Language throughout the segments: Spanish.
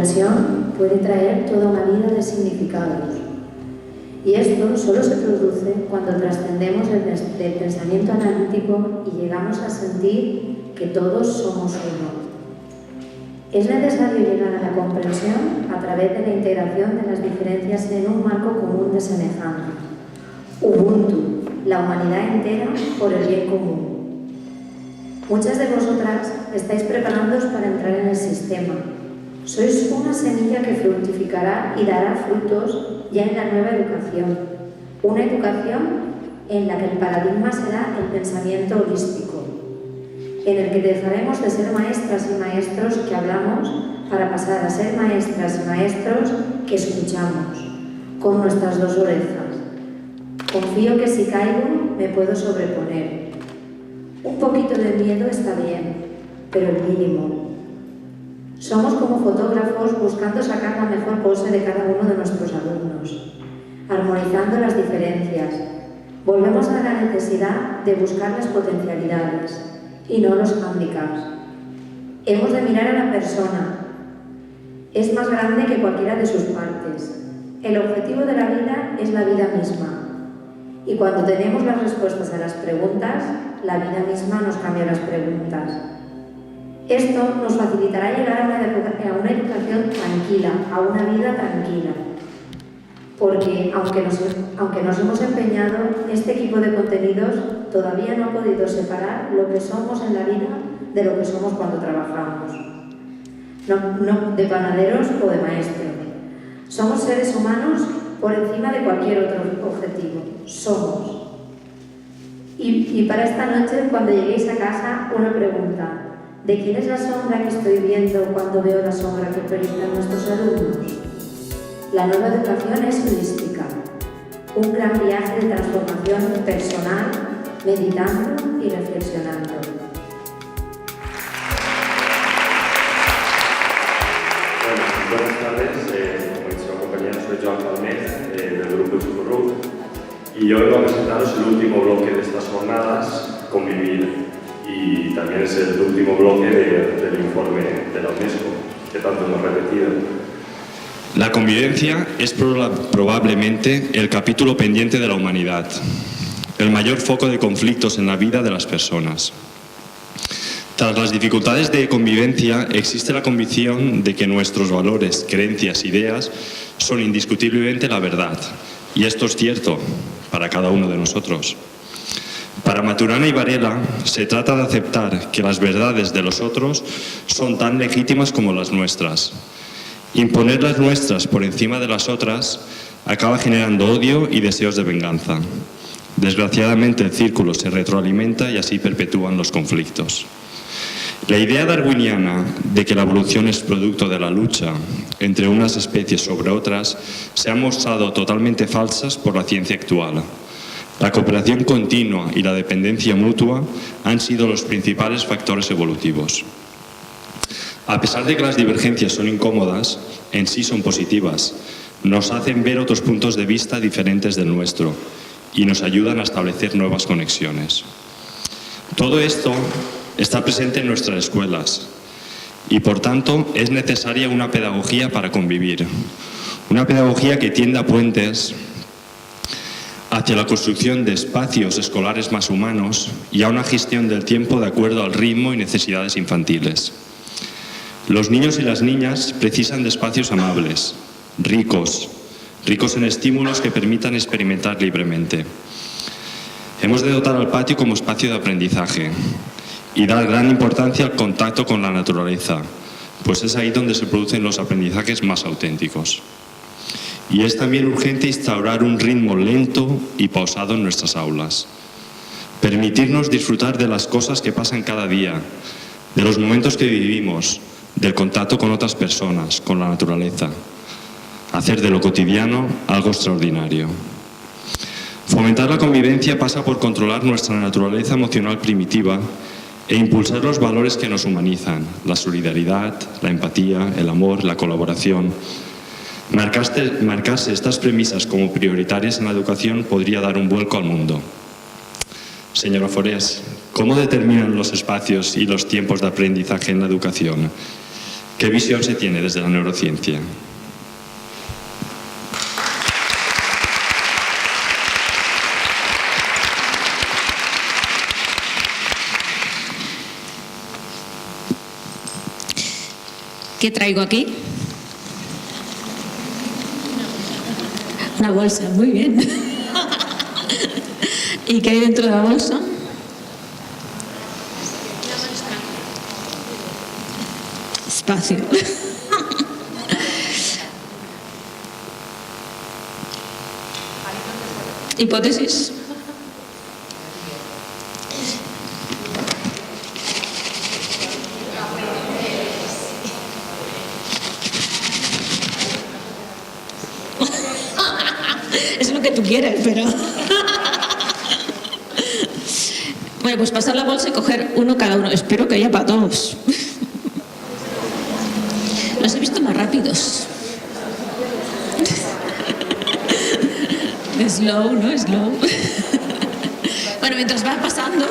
comprensión puede traer toda una vida de significados. Y esto solo se produce cuando trascendemos del pensamiento analítico y llegamos a sentir que todos somos uno. Es necesario llegar a la comprensión a través de la integración de las diferencias en un marco común de semejanza. Ubuntu, la humanidad entera por el bien común. Muchas de vosotras estáis preparándoos para entrar en el sistema. Sois una semilla que fructificará y dará frutos ya en la nueva educación. Una educación en la que el paradigma será el pensamiento holístico, en el que dejaremos de ser maestras y maestros que hablamos para pasar a ser maestras y maestros que escuchamos, con nuestras dos orejas. Confío que si caigo me puedo sobreponer. Un poquito de miedo está bien, pero el mínimo. Somos como fotógrafos buscando sacar la mejor pose de cada uno de nuestros alumnos, armonizando las diferencias. Volvemos a la necesidad de buscar las potencialidades y no los hándicaps. Hemos de mirar a la persona. Es más grande que cualquiera de sus partes. El objetivo de la vida es la vida misma. Y cuando tenemos las respuestas a las preguntas, la vida misma nos cambia las preguntas. Esto nos facilitará llegar a una educación tranquila, a una vida tranquila. Porque, aunque nos hemos empeñado, este equipo de contenidos todavía no ha podido separar lo que somos en la vida de lo que somos cuando trabajamos. No de panaderos o de maestros. Somos seres humanos por encima de cualquier otro objetivo. Somos. Y para esta noche, cuando lleguéis a casa, una pregunta. ¿De quién es la sombra que estoy viendo cuando veo la sombra que proyectan nuestros alumnos? La nueva educación es holística, un gran viaje de transformación personal, meditando y reflexionando. Buenas tardes, como ha dicho la compañera, soy Joan Palmer, del grupo Chucurru, y hoy voy a presentaros el último bloque de estas jornadas, Convivir, y también es el último bloque del informe de la UNESCO, que tanto hemos repetido. La convivencia es probablemente el capítulo pendiente de la humanidad, el mayor foco de conflictos en la vida de las personas. Tras las dificultades de convivencia, existe la convicción de que nuestros valores, creencias, ideas son indiscutiblemente la verdad. Y esto es cierto para cada uno de nosotros. Para Maturana y Varela, se trata de aceptar que las verdades de los otros son tan legítimas como las nuestras. Imponer las nuestras por encima de las otras acaba generando odio y deseos de venganza. Desgraciadamente, el círculo se retroalimenta y así perpetúan los conflictos. La idea darwiniana de que la evolución es producto de la lucha entre unas especies sobre otras se ha mostrado totalmente falsas por la ciencia actual. La cooperación continua y la dependencia mutua han sido los principales factores evolutivos. A pesar de que las divergencias son incómodas, en sí son positivas. Nos hacen ver otros puntos de vista diferentes del nuestro y nos ayudan a establecer nuevas conexiones. Todo esto está presente en nuestras escuelas y, por tanto, es necesaria una pedagogía para convivir. Una pedagogía que tienda puentes hacia la construcción de espacios escolares más humanos y a una gestión del tiempo de acuerdo al ritmo y necesidades infantiles. Los niños y las niñas precisan de espacios amables, ricos en estímulos que permitan experimentar libremente. Hemos de dotar al patio como espacio de aprendizaje y dar gran importancia al contacto con la naturaleza, pues es ahí donde se producen los aprendizajes más auténticos. Y es también urgente instaurar un ritmo lento y pausado en nuestras aulas. Permitirnos disfrutar de las cosas que pasan cada día, de los momentos que vivimos, del contacto con otras personas, con la naturaleza. Hacer de lo cotidiano algo extraordinario. Fomentar la convivencia pasa por controlar nuestra naturaleza emocional primitiva e impulsar los valores que nos humanizan, la solidaridad, la empatía, el amor, la colaboración. Marcarse estas premisas como prioritarias en la educación podría dar un vuelco al mundo. Señora Forés, ¿cómo determinan los espacios y los tiempos de aprendizaje en la educación? ¿Qué visión se tiene desde la neurociencia? ¿Qué traigo aquí? Una bolsa, muy bien. ¿Y qué hay dentro de la bolsa? Espacio. Hipótesis. Es lo que tú quieres, pero... Bueno, pues pasar la bolsa y coger uno cada uno. Espero que haya para todos. Los he visto más rápidos. Slow, ¿no? Slow. Bueno, mientras va pasando...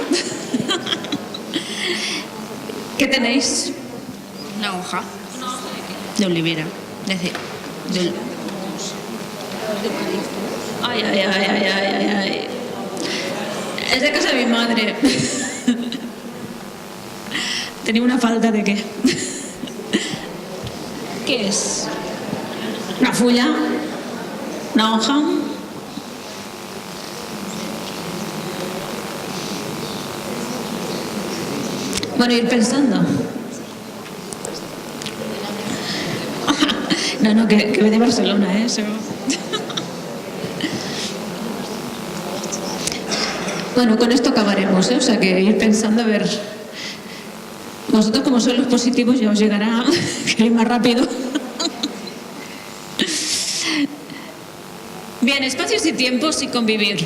¿Qué tenéis? Una hoja de olivera. Ay, ay, ay, ay, ay, ay, ay. Es de casa de mi madre. Tenía una falta de qué. ¿Qué es? ¿Una fulla? ¿Una hoja? Bueno, ir pensando. No, que ve de Barcelona, ¿eh? Eso. Bueno, con esto acabaremos, ¿eh? O sea, que ir pensando a ver... Vosotros, como sois los positivos, ya os llegará que ir más rápido. Bien, espacios y tiempos y convivir.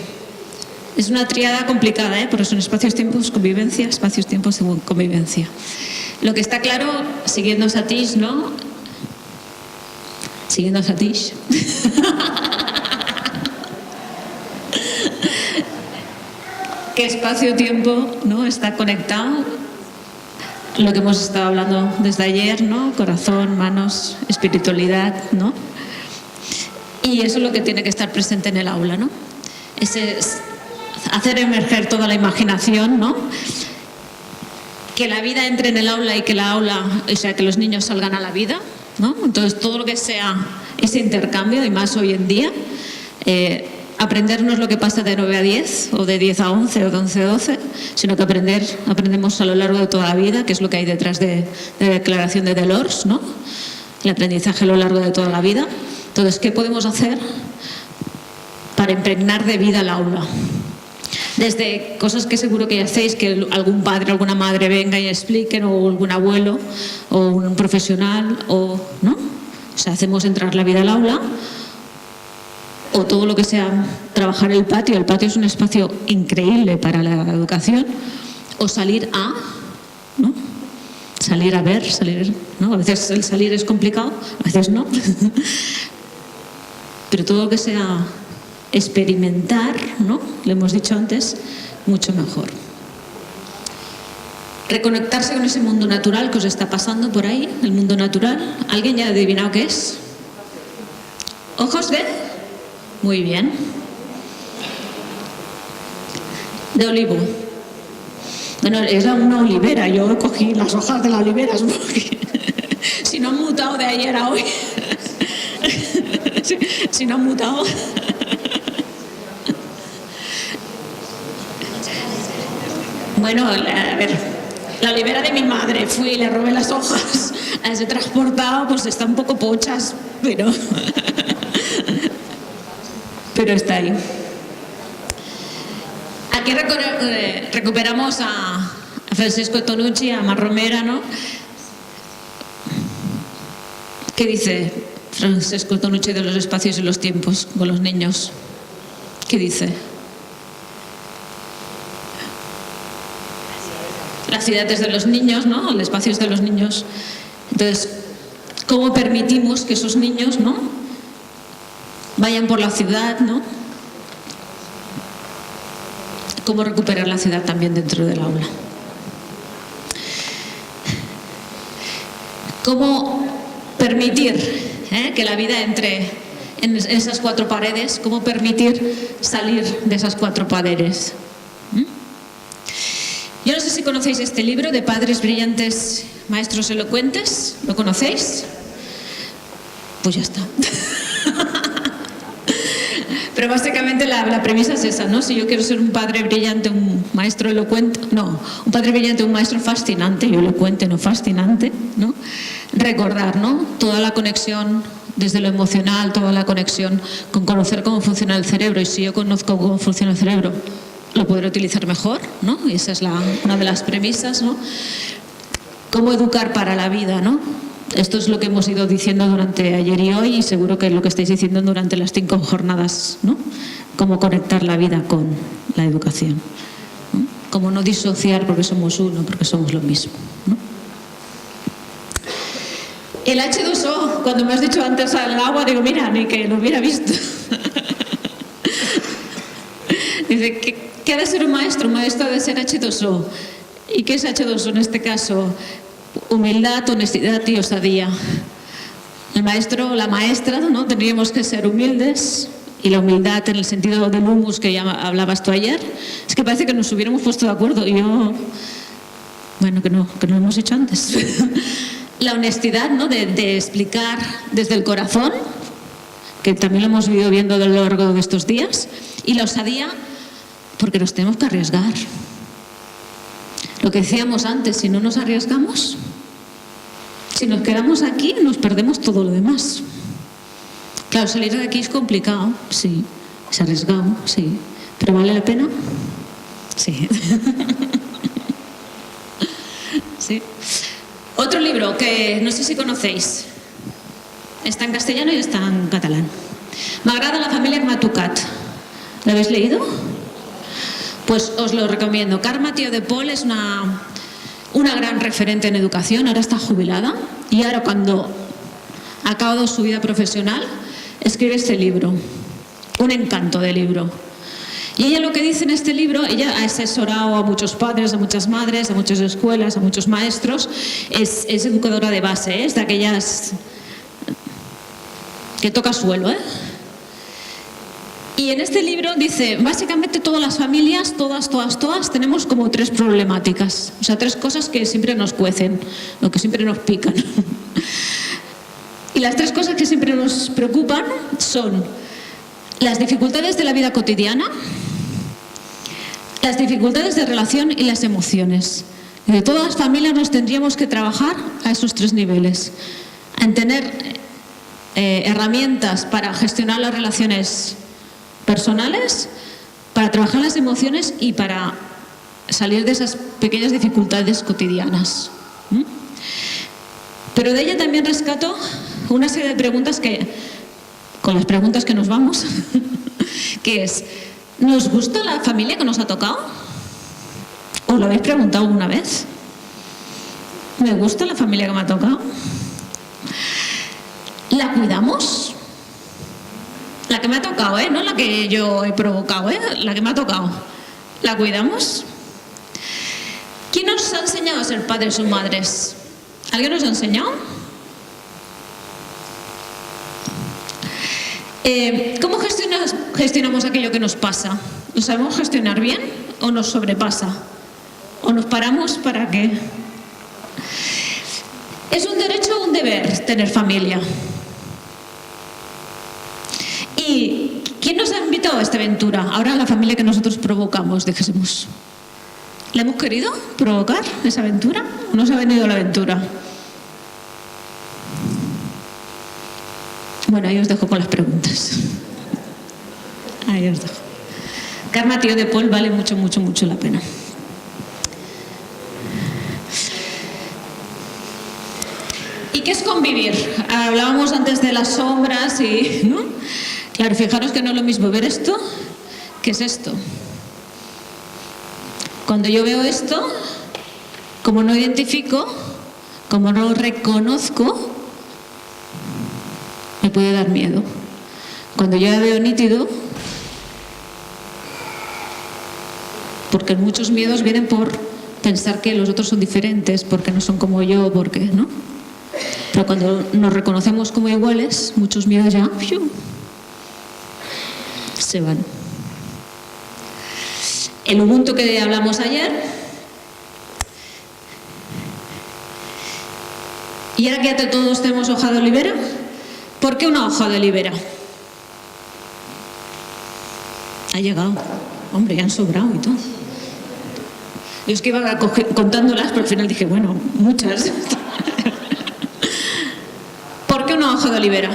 Es una triada complicada, ¿eh? Porque son espacios, tiempos, convivencia, espacios, tiempos y convivencia. Lo que está claro, siguiendo a Satish, ¿no? Siguiendo a Satish. Que espacio-tiempo, ¿no? Está conectado. Lo que hemos estado hablando desde ayer, ¿no? Corazón, manos, espiritualidad, ¿no? Y eso es lo que tiene que estar presente en el aula, ¿no? Ese es hacer emerger toda la imaginación, ¿no? Que la vida entre en el aula y que la aula, o sea, que los niños salgan a la vida, ¿no? Entonces, todo lo que sea ese intercambio, y más hoy en día, aprender no es lo que pasa de 9 a 10, o de 10 a 11, o de 11 a 12, sino que aprendemos a lo largo de toda la vida, que es lo que hay detrás de la declaración de Delors, ¿no? El aprendizaje a lo largo de toda la vida. Entonces, ¿qué podemos hacer para impregnar de vida el aula? Desde cosas que seguro que ya hacéis, que algún padre, alguna madre venga y expliquen, o algún abuelo, o un profesional, o ¿no? O sea, hacemos entrar la vida al aula, o todo lo que sea trabajar el patio. El patio es un espacio increíble para la educación, o salir a, ¿no? Salir a ver, salir, ¿no? A veces el salir es complicado, a veces no. Pero todo lo que sea experimentar, ¿no? Lo hemos dicho antes, mucho mejor. Reconectarse con ese mundo natural que os está pasando por ahí, el mundo natural. ¿Alguien ya ha adivinado qué es? ¿Ojos de? Muy bien. De olivo. Bueno, era una olivera, yo cogí las hojas de la olivera, porque si no han mutado de ayer a hoy. Si no han mutado. Bueno, a ver, la olivera de mi madre, fui y le robé las hojas, las he transportado, pues están un poco pochas, pero está ahí. Aquí recuperamos a Francesco Tonucci, a Mar Romera, ¿no? ¿Qué dice Francesco Tonucci de los espacios y los tiempos con los niños? ¿Qué dice? Las ciudades de los niños, ¿no? El espacio es de los niños. Entonces, ¿cómo permitimos que esos niños, ¿no? Vayan por la ciudad, ¿no? ¿Cómo recuperar la ciudad también dentro del aula? cómo permitir que la vida entre en esas cuatro paredes, cómo permitir salir de esas cuatro paredes. Yo no sé si conocéis este libro de Padres Brillantes, Maestros Elocuentes. ¿Lo conocéis? Pues ya está. Pero básicamente la premisa es esa, ¿no? Si yo quiero ser un padre brillante, un maestro elocuente, no, un padre brillante, un maestro fascinante, y elocuente, no fascinante, ¿no? Recordar, ¿no? Toda la conexión desde lo emocional, toda la conexión con conocer cómo funciona el cerebro, y si yo conozco cómo funciona el cerebro, lo podré utilizar mejor, ¿no? Y esa es una de las premisas, ¿no? Cómo educar para la vida, ¿no? Esto es lo que hemos ido diciendo durante ayer y hoy, y seguro que es lo que estáis diciendo durante las 5 jornadas, ¿no? Cómo conectar la vida con la educación, ¿no? Cómo no disociar porque somos uno, porque somos lo mismo, ¿no? El H2O, cuando me has dicho antes al agua, digo, mira, ni que lo hubiera visto. Dice, ¿qué ha de ser un maestro? Un maestro ha de ser H2O. ¿Y qué es H2O en este caso? Humildad, honestidad y osadía. El maestro o la maestra, ¿no? Tendríamos que ser humildes, y la humildad en el sentido del humus que ya hablabas tú ayer. Es que parece que nos hubiéramos puesto de acuerdo, y yo, bueno, que no lo hemos hecho antes. La honestidad, ¿no? De explicar desde el corazón, que también lo hemos ido viendo a lo largo de estos días, y la osadía, porque nos tenemos que arriesgar. Lo que decíamos antes, si no nos arriesgamos, si nos quedamos aquí, nos perdemos todo lo demás. Claro, salir de aquí es complicado, sí. Es arriesgado, sí. ¿Pero vale la pena? Sí. Sí. Otro libro que no sé si conocéis. Está en castellano y está en catalán. M'agrada la familia Matucat. ¿Lo habéis leído? Pues os lo recomiendo. Carme Tío de Pol es una gran referente en educación. Ahora está jubilada, y ahora, cuando ha acabado su vida profesional, escribe este libro. Un encanto de libro. Y ella lo que dice en este libro, ella ha asesorado a muchos padres, a muchas madres, a muchas escuelas, a muchos maestros. Es educadora de base, es de aquellas que toca suelo, ¿eh? Y en este libro dice, básicamente todas las familias, todas, tenemos como 3 problemáticas. O sea, 3 cosas que siempre nos cuecen, o que siempre nos pican. Y las 3 cosas que siempre nos preocupan son las dificultades de la vida cotidiana, las dificultades de relación y las emociones. De todas las familias nos tendríamos que trabajar a esos 3 niveles. En tener herramientas para gestionar las relaciones personales, para trabajar las emociones y para salir de esas pequeñas dificultades cotidianas. Pero de ella también rescato una serie de preguntas con las preguntas que nos vamos, que es, ¿nos gusta la familia que nos ha tocado? ¿Os lo habéis preguntado alguna vez? ¿Me gusta la familia que me ha tocado? ¿La cuidamos? La que me ha tocado, no la que yo he provocado, la que me ha tocado. ¿La cuidamos? ¿Quién nos ha enseñado a ser padres o madres? ¿Alguien nos ha enseñado? ¿Cómo gestionamos aquello que nos pasa? ¿Lo sabemos gestionar bien o nos sobrepasa? ¿O nos paramos para qué? ¿Es un derecho o un deber tener familia? ¿Y quién nos ha invitado a esta aventura? Ahora la familia que nosotros provocamos, dijésemos. ¿La hemos querido provocar, esa aventura? ¿O nos ha venido la aventura? Bueno, ahí os dejo con las preguntas. Ahí os dejo. Carme Tío de Pol vale mucho, mucho, mucho la pena. ¿Y qué es convivir? Hablábamos antes de las sombras y, ¿no? Claro, fijaros que no es lo mismo ver esto que es esto. Cuando yo veo esto, como no identifico, como no lo reconozco, me puede dar miedo. Cuando yo la veo nítido, porque muchos miedos vienen por pensar que los otros son diferentes, porque no son como yo, porque, ¿no? Pero cuando nos reconocemos como iguales, muchos miedos ya se van. El Ubuntu que hablamos ayer. Y ahora que ya todos tenemos hoja de olivera, ¿por qué una hoja de olivera? Ha llegado. Hombre, ya han sobrado y todo. Yo es que iba contándolas, pero al final dije, bueno, muchas. ¿Por qué una hoja de olivera?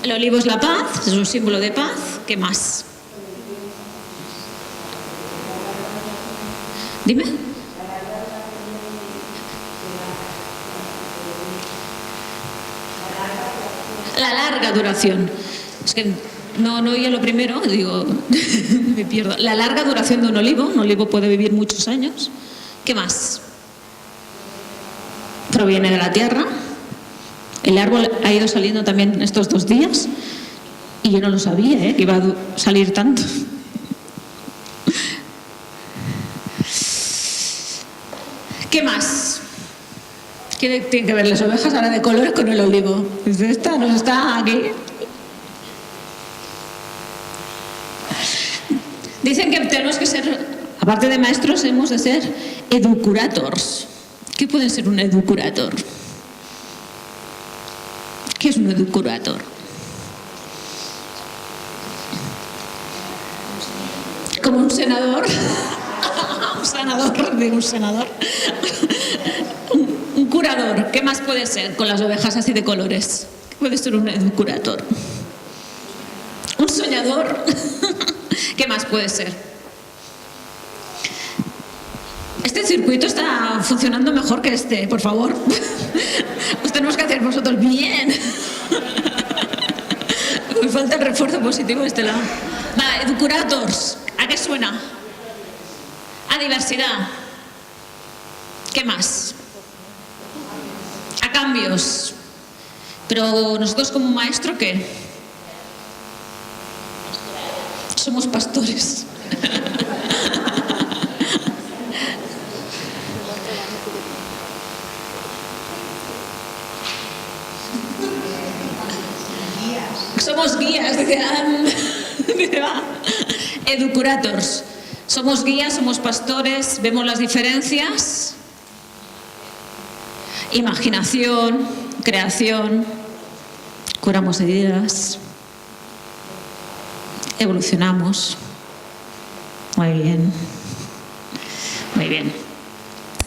El olivo es la paz, es un símbolo de paz. ¿Qué más? Dime. La larga duración. Es que no oía lo primero, digo, me pierdo. La larga duración de un olivo puede vivir muchos años. ¿Qué más? Proviene de la tierra. El árbol ha ido saliendo también estos 2 días y yo no lo sabía, que iba a salir tanto. ¿Qué más? ¿Qué tienen que ver las ovejas ahora de colores con el olivo? Esta nos está aquí. Dicen que tenemos que ser, aparte de maestros, hemos de ser educurators. ¿Qué puede ser un educurator? ¿Qué es un educurator? Como un senador. Un senador. Un curador. ¿Qué más puede ser con las ovejas así de colores? ¿Qué puede ser un educurator? Un soñador. ¿Qué más puede ser? Este circuito está funcionando mejor que este, por favor. Os tenemos que hacer vosotros bien. Me falta el refuerzo positivo de este lado. Va, educurators. ¿A qué suena? A diversidad. ¿Qué más? A cambios. Pero nosotros como maestro, ¿qué? Somos pastores. Somos guías, dice educurators. Somos guías, somos pastores, vemos las diferencias. Imaginación, creación, curamos heridas, evolucionamos. Muy bien. Muy bien.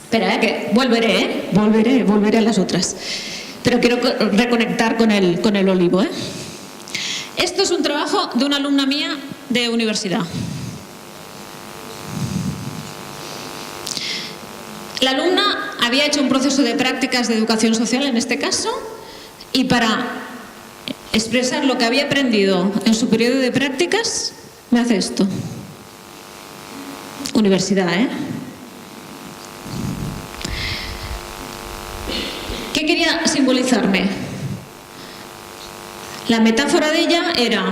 Espera, que volveré a las otras. Pero quiero reconectar con el olivo, Esto es un trabajo de una alumna mía de universidad. La alumna había hecho un proceso de prácticas de educación social, en este caso, y para expresar lo que había aprendido en su periodo de prácticas, me hace esto. Universidad, ¿Qué quería simbolizarme? La metáfora de ella era,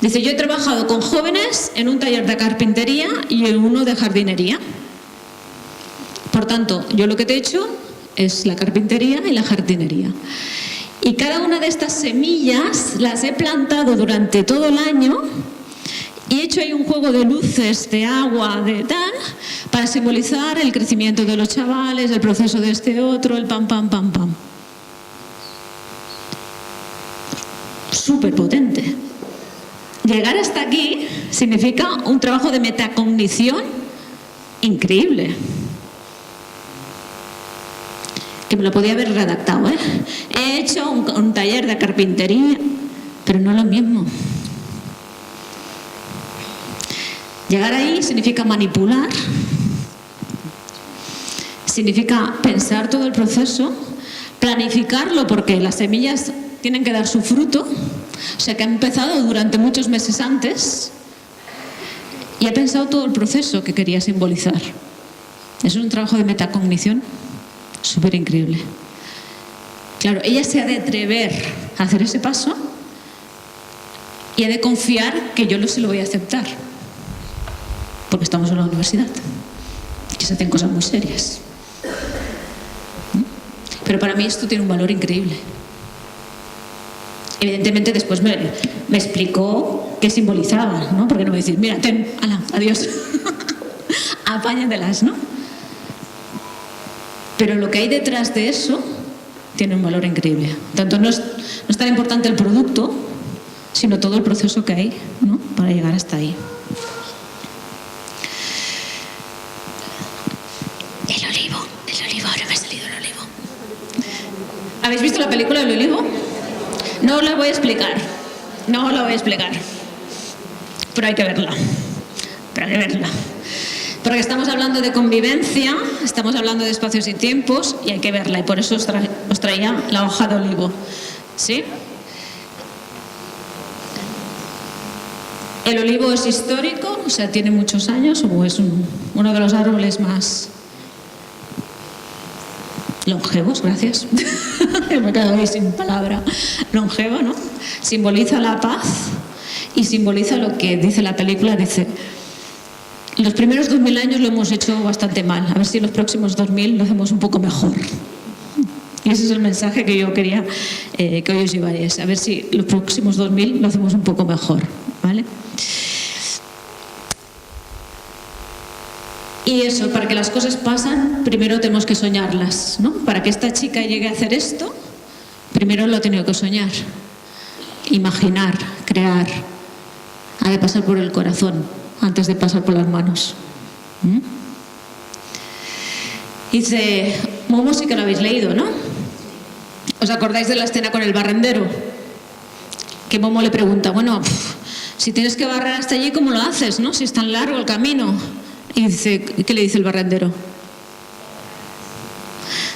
dice, yo he trabajado con jóvenes en un taller de carpintería y en uno de jardinería. Por tanto, yo lo que te he hecho es la carpintería y la jardinería. Y cada una de estas semillas las he plantado durante todo el año y he hecho ahí un juego de luces, de agua, de tal, para simbolizar el crecimiento de los chavales, el proceso de este otro, el pam, pam, pam, pam. Súper potente. Llegar hasta aquí significa un trabajo de metacognición increíble. Que me lo podía haber redactado, He hecho un taller de carpintería, pero no lo mismo. Llegar ahí significa manipular, significa pensar todo el proceso, planificarlo porque las semillas tienen que dar su fruto, o sea que ha empezado durante muchos meses antes y ha pensado todo el proceso que quería simbolizar. Es un trabajo de metacognición súper increíble. Claro, ella se ha de atrever a hacer ese paso y ha de confiar que yo se lo voy a aceptar, porque estamos en la universidad y se hacen cosas muy serias. Pero para mí esto tiene un valor increíble. Evidentemente después me explicó qué simbolizaba, ¿no? Porque no me decís, mira, ten, ala, adiós. Apáñatelas, ¿no? Pero lo que hay detrás de eso tiene un valor increíble. Tanto no es tan importante el producto, sino todo el proceso que hay, ¿no? Para llegar hasta ahí. El olivo, ahora me ha salido el olivo. ¿Habéis visto la película del olivo? No os la voy a explicar, pero hay que verla, porque estamos hablando de convivencia, estamos hablando de espacios y tiempos y hay que verla, y por eso os traía la hoja de olivo, ¿sí? El olivo es histórico, o sea, tiene muchos años, o es uno de los árboles más longevos, gracias. Me he quedado ahí sin palabra. Longevo, ¿no? Simboliza la paz y simboliza lo que dice la película. Dice, los primeros 2000 años lo hemos hecho bastante mal. A ver si los próximos 2000 lo hacemos un poco mejor. Y ese es el mensaje que yo quería que hoy os llevaréis. A ver si los próximos 2000 lo hacemos un poco mejor, ¿vale? Y eso, para que las cosas pasen, primero tenemos que soñarlas, ¿no? Para que esta chica llegue a hacer esto, primero lo ha tenido que soñar, imaginar, crear. Ha de pasar por el corazón antes de pasar por las manos. Dice, Momo sí que lo habéis leído, ¿no? ¿Os acordáis de la escena con el barrendero? Que Momo le pregunta, bueno, si tienes que barrer hasta allí, ¿cómo lo haces, no? Si es tan largo el camino. Y dice, ¿qué le dice el barrendero?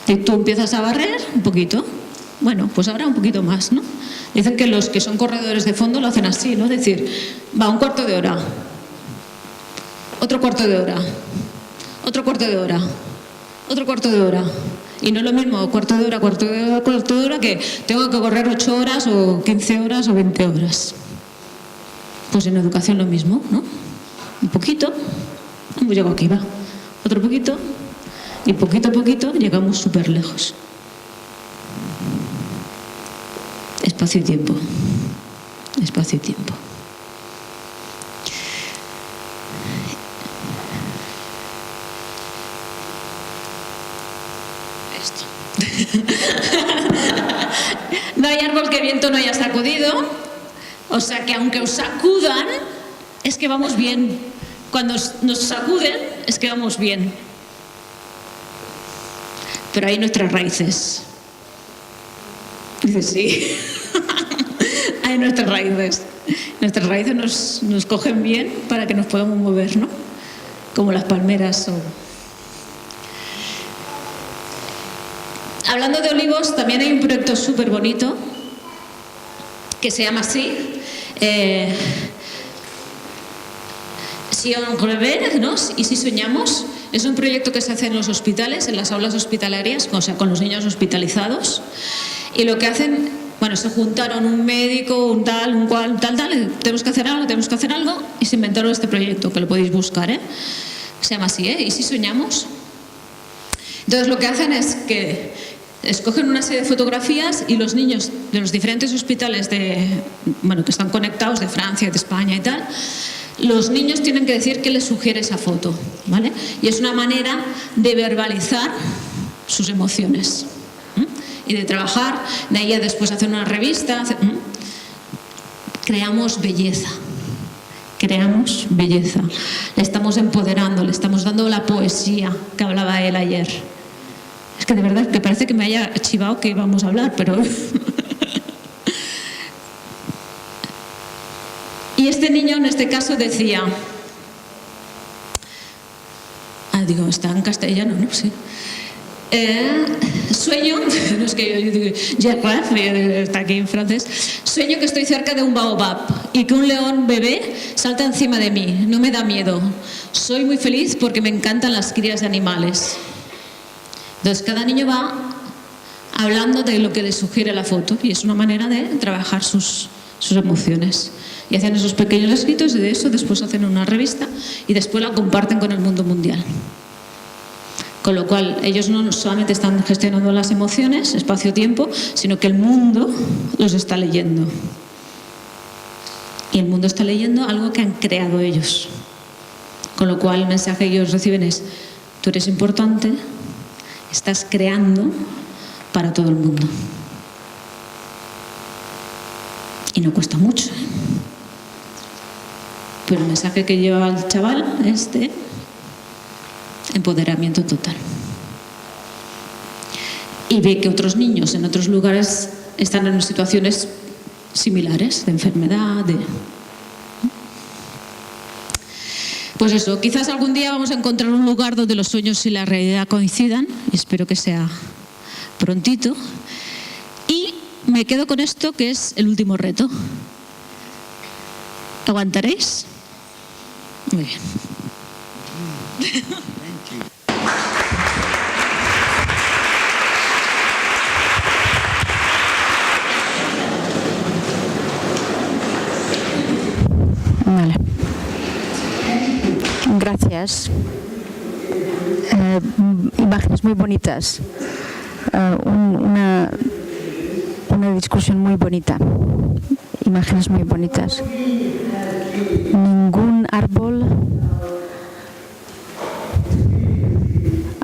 Y tú empiezas a barrer un poquito. Bueno, pues ahora un poquito más, ¿no? Dicen que los que son corredores de fondo lo hacen así, ¿no? Es decir, va un cuarto de hora, otro cuarto de hora, otro cuarto de hora, otro cuarto de hora. Y no es lo mismo cuarto de hora, cuarto de hora, cuarto de hora, que tengo que correr 8 horas o 15 horas o 20 horas. Pues en educación lo mismo, ¿no? Un poquito. Hemos llegado aquí, va. Otro poquito. Y poquito a poquito llegamos súper lejos. Espacio y tiempo. Espacio y tiempo. Esto. No hay árbol que viento no haya sacudido. O sea que aunque os sacudan, es que vamos bien. Cuando nos sacuden, es que vamos bien. Pero hay nuestras raíces. Dice, sí. Hay nuestras raíces. Nuestras raíces nos cogen bien para que nos podamos mover, ¿no? Como las palmeras. Hablando de olivos, también hay un proyecto súper bonito que se llama así. Si on rêve, ¿no? Y si soñamos, es un proyecto que se hace en los hospitales, en las aulas hospitalarias, o sea, con los niños hospitalizados. Y lo que hacen, bueno, se juntaron un médico, un tal, un cual, tal, tenemos que hacer algo, y se inventaron este proyecto, que lo podéis buscar, ¿eh? Se llama así, ¿eh? ¿Y si soñamos? Entonces lo que hacen es que escogen una serie de fotografías y los niños de los diferentes hospitales que están conectados, de Francia, de España y tal, los niños tienen que decir qué les sugiere esa foto, ¿vale? Y es una manera de verbalizar sus emociones y de trabajar, de ahí a después hacer una revista. Creamos belleza, le estamos empoderando, le estamos dando la poesía que hablaba él ayer. Es que de verdad que parece que me haya chivado que íbamos a hablar, pero... Y este niño en este caso decía, está en castellano, ¿no? Sí. Sueño, no es que yo digo, está aquí en francés, sueño que estoy cerca de un baobab y que un león bebé salta encima de mí, no me da miedo, soy muy feliz porque me encantan las crías de animales. Entonces cada niño va hablando de lo que le sugiere la foto y es una manera de trabajar sus emociones. Y hacen esos pequeños escritos y de eso después hacen una revista y después la comparten con el mundo mundial. Con lo cual, ellos no solamente están gestionando las emociones, espacio-tiempo, sino que el mundo los está leyendo. Y el mundo está leyendo algo que han creado ellos. Con lo cual, el mensaje que ellos reciben es: tú eres importante, estás creando para todo el mundo. Y no cuesta mucho, ¿eh? Pero el mensaje que lleva el chaval es de empoderamiento total. Y ve que otros niños en otros lugares están en situaciones similares, de enfermedad, Pues eso, quizás algún día vamos a encontrar un lugar donde los sueños y la realidad coincidan, y espero que sea prontito. Y me quedo con esto, que es el último reto. ¿Aguantaréis? Muy bien. Vale. Gracias. Imágenes muy bonitas. Una discusión muy bonita. Imágenes muy bonitas. Ningún árbol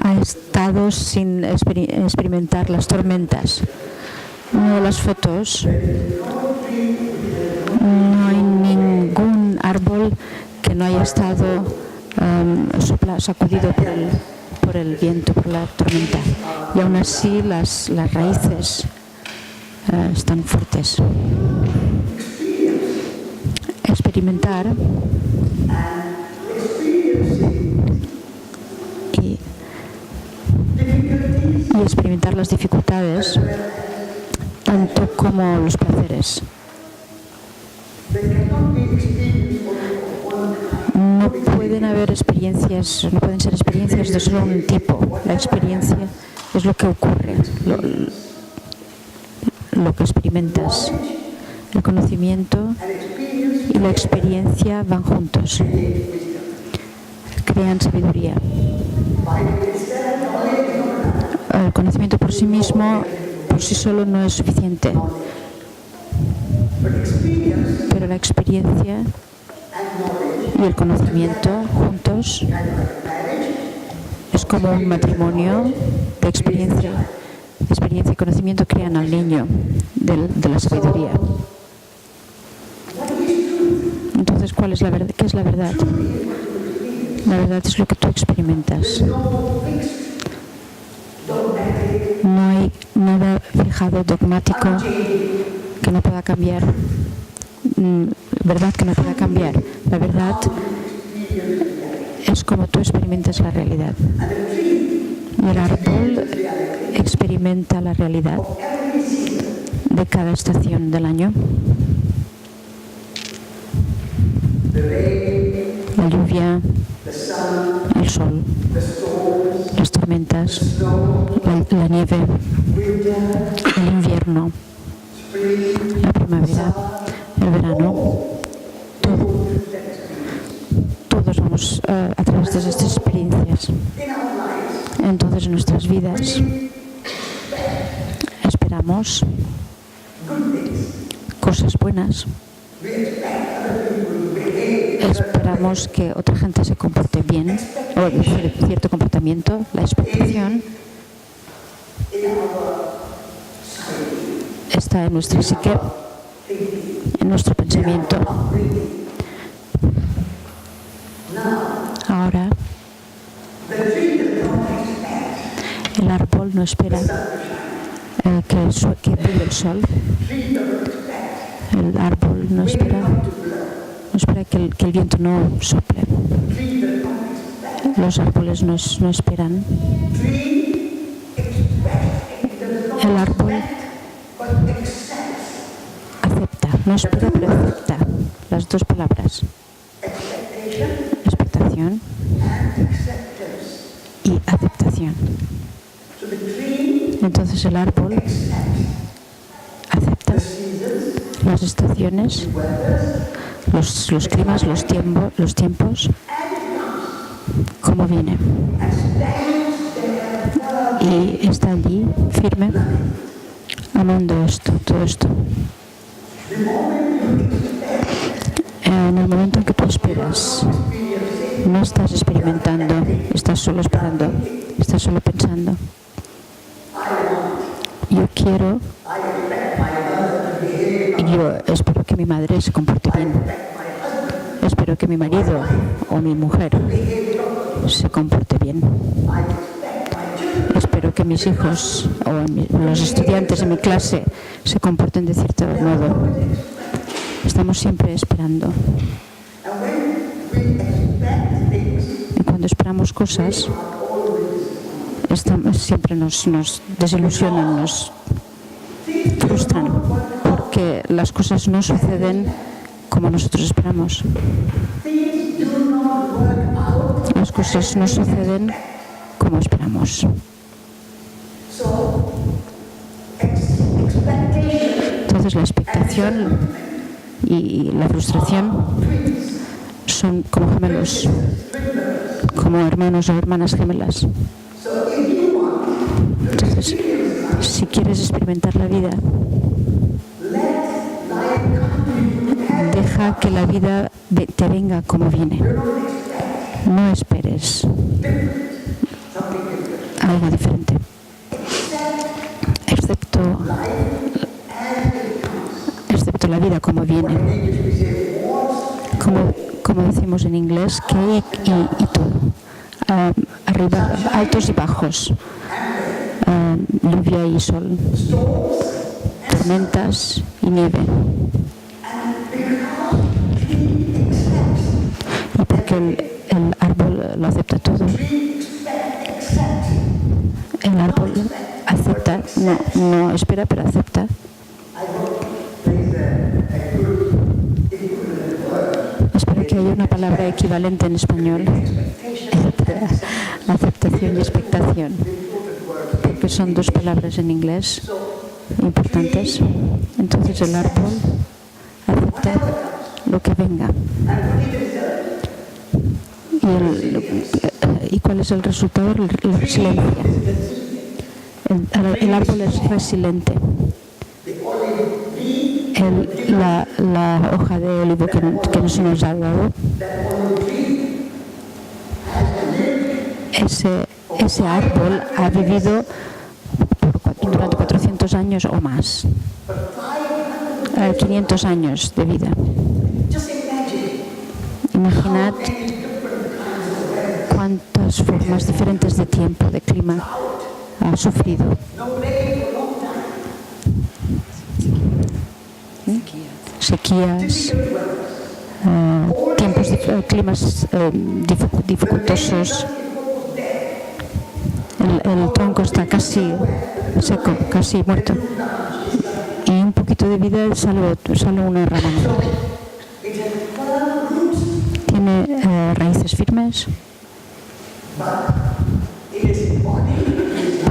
ha estado sin experimentar las tormentas. Una de las fotos, no hay ningún árbol que no haya estado sacudido por el viento, por la tormenta. Y aún así las raíces están fuertes. Experimentar y experimentar las dificultades tanto como los placeres. No pueden ser experiencias de solo un tipo. La experiencia es lo que ocurre, lo que experimentas. El conocimiento y la experiencia van juntos. Crean sabiduría. El conocimiento por sí mismo, por sí solo, no es suficiente. Pero la experiencia y el conocimiento juntos es como un matrimonio de experiencia. Experiencia y conocimiento crean al niño de la sabiduría. Entonces, ¿cuál es la verdad? ¿Qué es la verdad? La verdad es lo que tú experimentas. No hay nada fijado, dogmático, que no pueda cambiar. Verdad que no pueda cambiar. La verdad es como tú experimentas la realidad. Y el árbol experimenta la realidad de cada estación del año. La lluvia, el sol, las tormentas, la nieve, el invierno, la primavera, el verano. Todos vamos a través de estas experiencias. Entonces, en nuestras vidas esperamos cosas buenas. Esperamos que otra gente se comporte bien o cierto comportamiento. La expectación está en nuestra psique, en nuestro pensamiento. Ahora, el árbol no espera que brille el sol. El árbol no espera que el viento no sople. Los árboles no esperan. El árbol acepta, no espera, pero acepta. Las dos palabras. Expectación y aceptación. Entonces el árbol acepta las estaciones, los climas, los tiempos, como viene. y está allí firme, amando todo esto. En el momento en que tú esperas, no estás experimentando, estás solo esperando, estás solo pensando. Yo quiero, yo espero que mi madre se comporte bien. Espero que mi marido o mi mujer se comporte bien. Espero que mis hijos o los estudiantes de mi clase se comporten de cierto modo. Estamos siempre esperando. Y cuando esperamos cosas, siempre nos desilusionan, nos frustran, porque las cosas no suceden como nosotros esperamos. Las cosas no suceden como esperamos. Entonces la expectación y la frustración son como gemelos, como hermanos o hermanas gemelas. Entonces, si quieres experimentar la vida, deja que la vida te venga como viene. No esperes algo diferente, excepto la vida como viene. Como decimos en inglés, cake y todo. Arriba, altos y bajos. Lluvia y sol. Tormentas y nieve. Y porque el árbol lo acepta todo. El árbol acepta, no espera, pero acepta. Espero que haya una palabra equivalente en español entre aceptación y expectación, porque son dos palabras en inglés importantes. Entonces el árbol acepta lo que venga. ¿Y cuál es el resultado? La resiliencia. El árbol es resiliente. La hoja de olivo que se nos ha dado, ese árbol ha vivido durante 400 años o más, 500 años de vida. Imaginad cuántas formas diferentes de tiempo, de clima ha sufrido. Sequías, tiempos de climas dificultosos. El tronco está casi seco, casi muerto. Y un poquito de vida sale una rama. Tiene raíces firmes,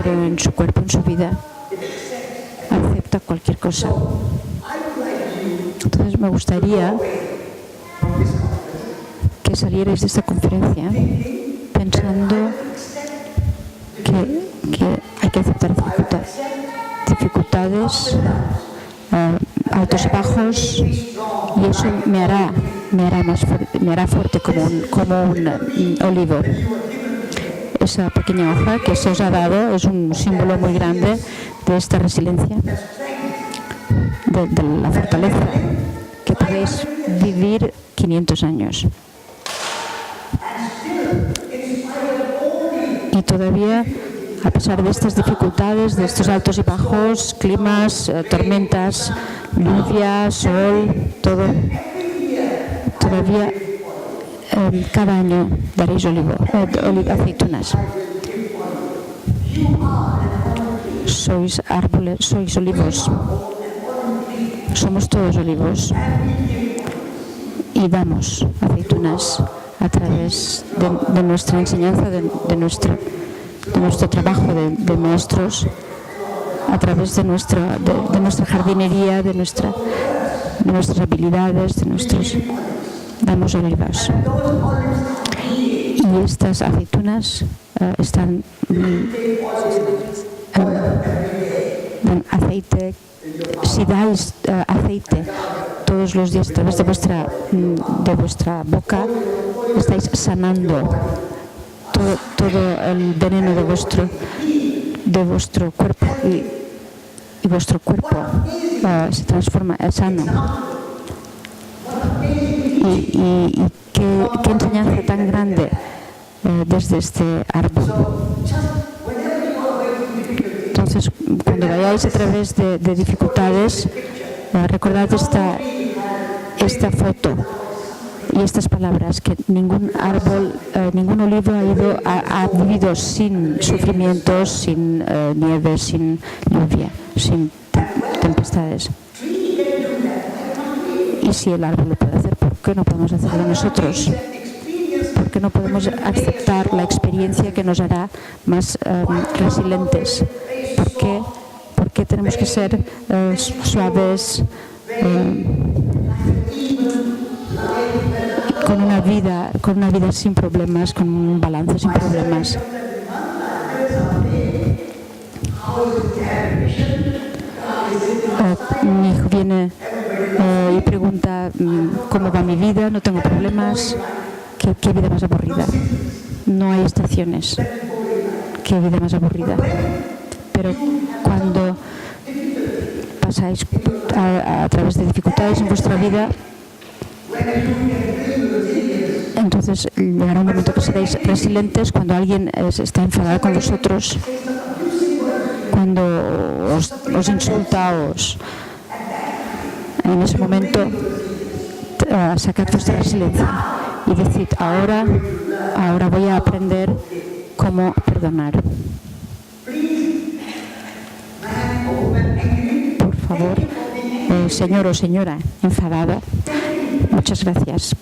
pero en su cuerpo, en su vida, acepta cualquier cosa. Entonces me gustaría que salierais de esta conferencia pensando que hay que aceptar dificultades, altos y bajos, y eso me hará fuerte como un olivo. Esa pequeña hoja que se os ha dado es un símbolo muy grande de esta resiliencia, de la fortaleza, que podéis vivir 500 años. Y todavía, a pesar de estas dificultades, de estos altos y bajos, climas, tormentas, lluvia, sol, todo, todavía cada año daréis aceitunas. Sois árboles, sois olivos. Somos todos olivos y damos aceitunas a través de nuestra enseñanza, de nuestro trabajo de maestros, a través de nuestra jardinería, de nuestras habilidades, damos olivas. Y y estas aceitunas están dan aceite. Si dais aceite todos los días a través de vuestra boca, estáis sanando todo el veneno de vuestro cuerpo y vuestro cuerpo se transforma sano. Y qué enseñanza tan grande desde este árbol. Entonces, cuando vayáis a través de dificultades, recordad esta foto y estas palabras, que ningún árbol, ningún olivo ha vivido sin sufrimientos, sin nieve, sin lluvia, sin tempestades. Y si el árbol lo puede hacer, ¿por qué no podemos hacerlo nosotros? ¿Por qué no podemos aceptar la experiencia que nos hará más resilientes? ¿Por qué tenemos que ser suaves, con una vida sin problemas, con un balance sin problemas? Mi hijo viene y pregunta cómo va mi vida, no tengo problemas. ¿Qué vida más aburrida? No hay estaciones. Qué vida más aburrida. Pero cuando pasáis a través de dificultades en vuestra vida, entonces llegará un momento que seréis resilientes. Cuando alguien está enfadado con vosotros, cuando os insulta, en ese momento sacad vuestra resiliencia y decid, ahora voy a aprender cómo perdonar. Por favor, señor o señora enfadada, muchas gracias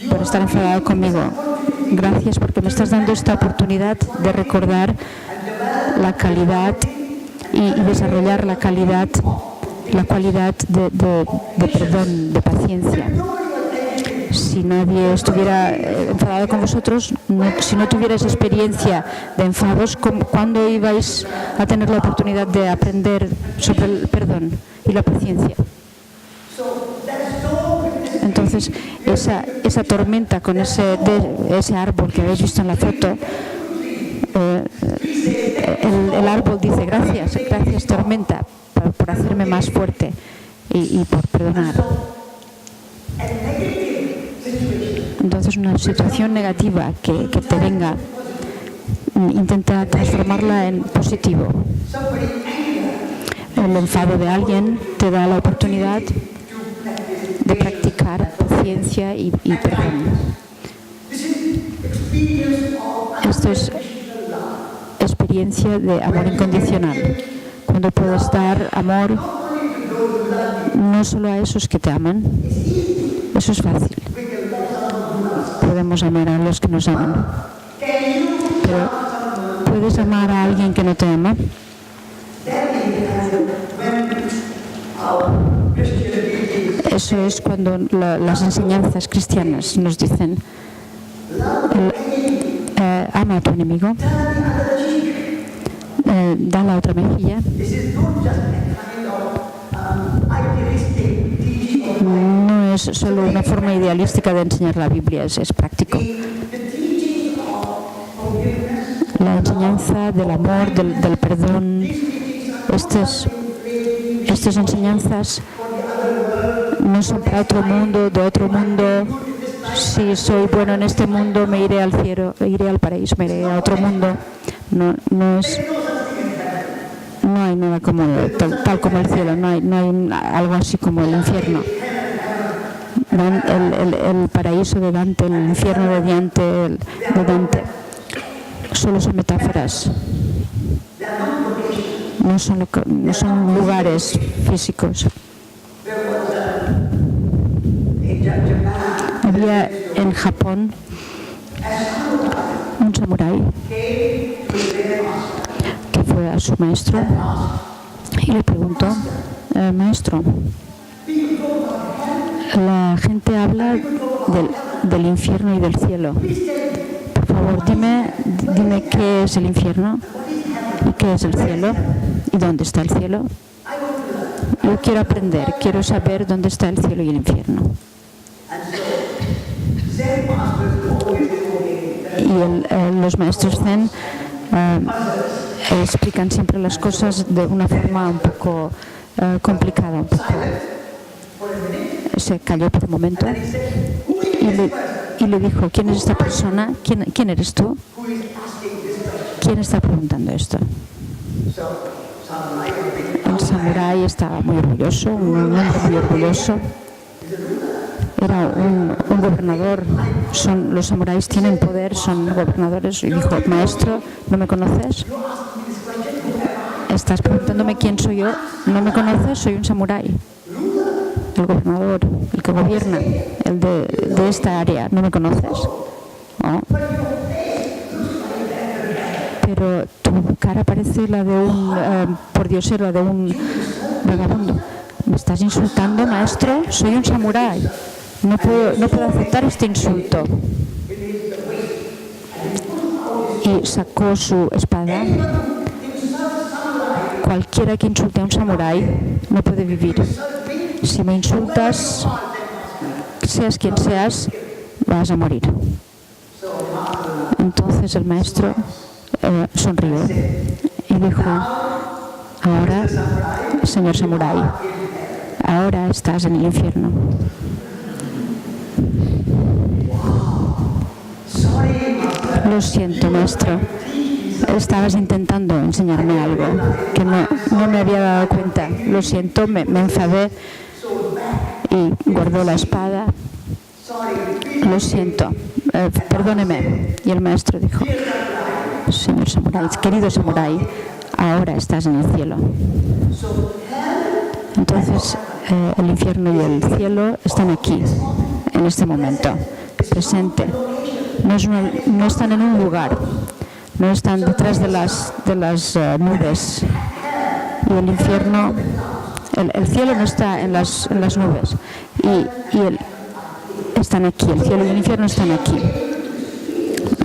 por estar enfadado conmigo. Gracias porque me estás dando esta oportunidad de recordar la calidad y desarrollar la cualidad de perdón, de paciencia. Si nadie estuviera enfadado con vosotros, si no tuvierais experiencia de enfados, ¿cuándo ibais a tener la oportunidad de aprender sobre el perdón y la paciencia? Entonces, esa tormenta con ese árbol que habéis visto en la foto, el árbol dice gracias tormenta por hacerme más fuerte y por perdonar. Entonces, una situación negativa que te venga, intenta transformarla en positivo. El enfado de alguien te da la oportunidad de practicar paciencia y perdón. Esto es experiencia de amor incondicional. Cuando puedes dar amor no solo a esos que te aman, eso es fácil. Podemos amar a los que nos aman. Pero ¿puedes amar a alguien que no te ama? Eso es cuando las enseñanzas cristianas nos dicen ama a tu enemigo, da la otra mejilla. No es solo una forma idealística de enseñar la Biblia, es práctico. La enseñanza del amor, del perdón, estas enseñanzas no son para otro mundo, de otro mundo. Si soy bueno en este mundo, me iré al cielo, iré al paraíso, me iré a otro mundo. No hay nada como tal como el cielo, no hay algo así como el infierno. El paraíso de Dante, el infierno de Dante, solo son metáforas. No son lugares físicos. Había en Japón un samurái que fue a su maestro y le preguntó, maestro, la gente habla del infierno y del cielo. Por favor, dime qué es el infierno y qué es el cielo y dónde está el cielo. Yo quiero aprender, quiero saber dónde está el cielo y el infierno. Y los maestros Zen explican siempre las cosas de una forma un poco complicada. Un poco. Se calló por un momento y le dijo, ¿quién es esta persona? ¿Quién eres tú? ¿Quién está preguntando esto? El samurái estaba muy orgulloso, un hombre muy orgulloso. Era un gobernador. Los samuráis tienen poder, son gobernadores. Y dijo, maestro, ¿no me conoces? Estás preguntándome quién soy yo. ¿No me conoces? Soy un samurái. El gobernador, el que gobierna, el de esta área. ¿No me conoces? ¿No? Pero tu cara parece la de un pordiosero, la de un vagabundo. ¿Me estás insultando, maestro? Soy un samurái. No puedo aceptar este insulto. Y sacó su espada. Cualquiera que insulte a un samurái no puede vivir. Si me insultas, seas quien seas, vas a morir. Entonces el maestro sonrió y dijo, ahora, señor samurái, ahora estás en el infierno. Lo siento, maestro. Estabas intentando enseñarme algo que no me había dado cuenta. Lo siento, me enfadé y guardó la espada. Lo siento, perdóneme. Y el maestro dijo, señor samurái, querido samurái, ahora estás en el cielo. Entonces, el infierno y el cielo están aquí, en este momento, presente. No están en un lugar, no están detrás de las nubes. Y el infierno, el cielo no está en las nubes. Están aquí, el cielo y el infierno están aquí.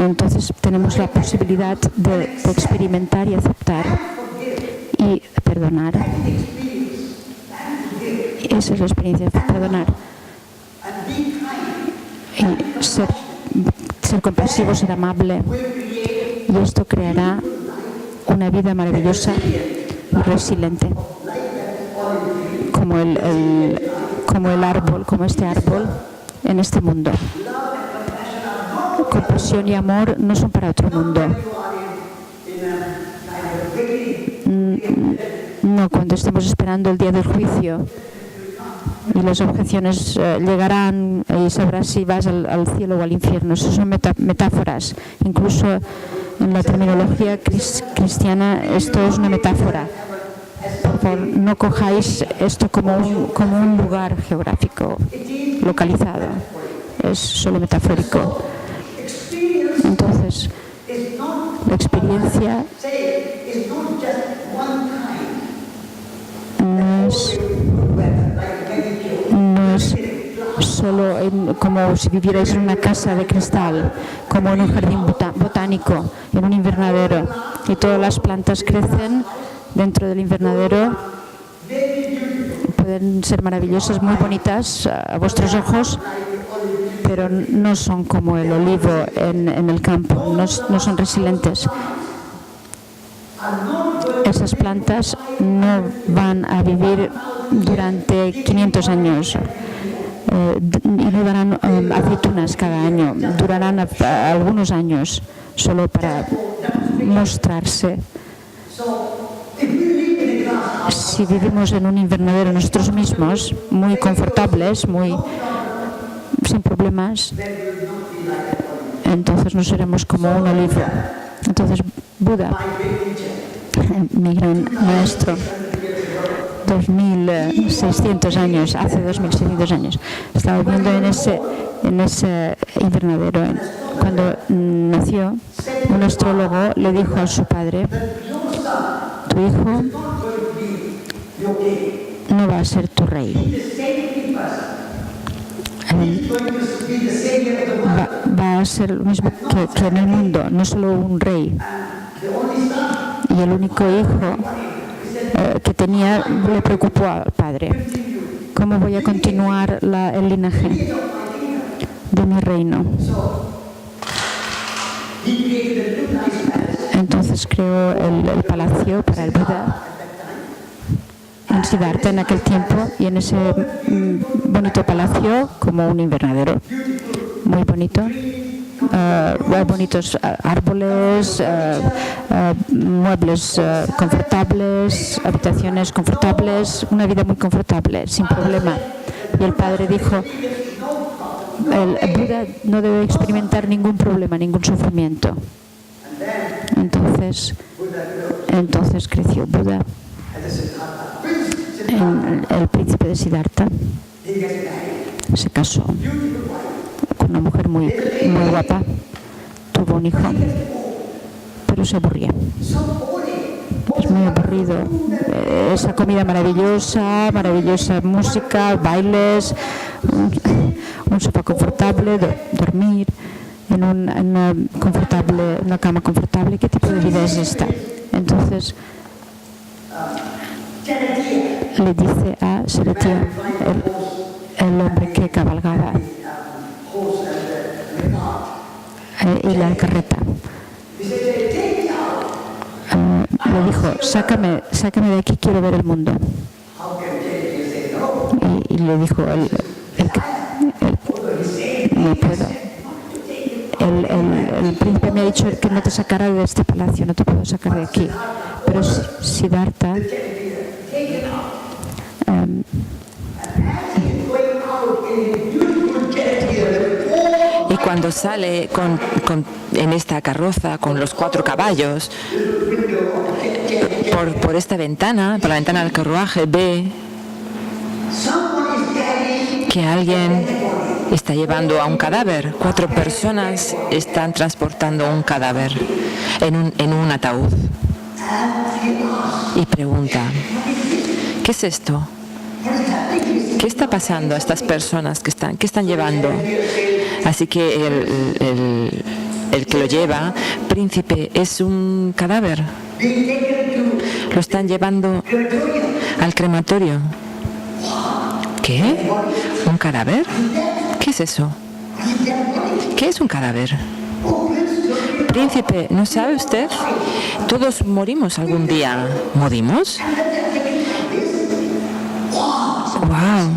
Entonces tenemos la posibilidad de experimentar y aceptar y perdonar. Esa es la experiencia de perdonar. Y ser compasivo, ser amable. Y esto creará una vida maravillosa y resiliente. Como el árbol, como este árbol en este mundo. Compasión y amor no son para otro mundo. No cuando estemos esperando el día del juicio y las objeciones llegarán y sabrás si vas al cielo o al infierno. Esas son metáforas. Incluso en la terminología cristiana esto es una metáfora. Por favor, no cojáis esto como un lugar geográfico localizado. Es solo metafórico. Entonces, la experiencia no es solo como si vivierais en una casa de cristal, como en un jardín botánico, en un invernadero, y todas las plantas crecen dentro del invernadero. Pueden ser maravillosas, muy bonitas a vuestros ojos, pero no son como el olivo en el campo, no son resilientes. Esas plantas no van a vivir durante 500 años y no darán aceitunas cada año, durarán algunos años solo para mostrarse. Si vivimos en un invernadero nosotros mismos, muy confortables, sin problemas, entonces no seremos como un olivo. Entonces Buda, mi gran maestro, 2600 años, hace 2600 años, estaba viviendo en ese invernadero. Cuando nació, un astrólogo le dijo a su padre, tu hijo no va a ser tu rey. va a ser lo mismo que en el mundo, no solo un rey. Y el único hijo que tenía le preocupó al padre. ¿Cómo voy a continuar el linaje de mi reino? Entonces creó el palacio para el Buda en Siddhartha en aquel tiempo, y en ese bonito palacio, como un invernadero muy bonito, bonitos árboles, muebles confortables, habitaciones confortables, una vida muy confortable, sin problema. Y el padre dijo, el Buda no debe experimentar ningún problema, ningún sufrimiento. Entonces creció Buda, el príncipe de Siddhartha. Se casó con una mujer muy guapa, tuvo un hijo, pero se aburría. Es muy aburrido. Esa comida maravillosa música, bailes, un sofá confortable, dormir en una cama confortable. ¿Qué tipo de vida es esta? Entonces le dice a Saratia, el hombre que cabalgaba y la carreta, le dijo, sácame de aquí, quiero ver el mundo. Y le dijo, no puedo. El príncipe me ha dicho que no te sacara de este palacio, no te puedo sacar de aquí. Pero Siddhartha y cuando sale en esta carroza con los 4 caballos por esta ventana, por la ventana del carruaje, ve que alguien está llevando a un cadáver. 4 personas están transportando un cadáver en un ataúd. Y pregunta, ¿qué es esto? ¿Qué está pasando a estas personas qué están llevando? Así que el que lo lleva, príncipe, es un cadáver. Lo están llevando al crematorio. ¿Qué? ¿Un cadáver? ¿Qué es eso? ¿Qué es un cadáver? Príncipe, ¿no sabe usted? Todos morimos algún día. ¿Morimos? ¡Wow!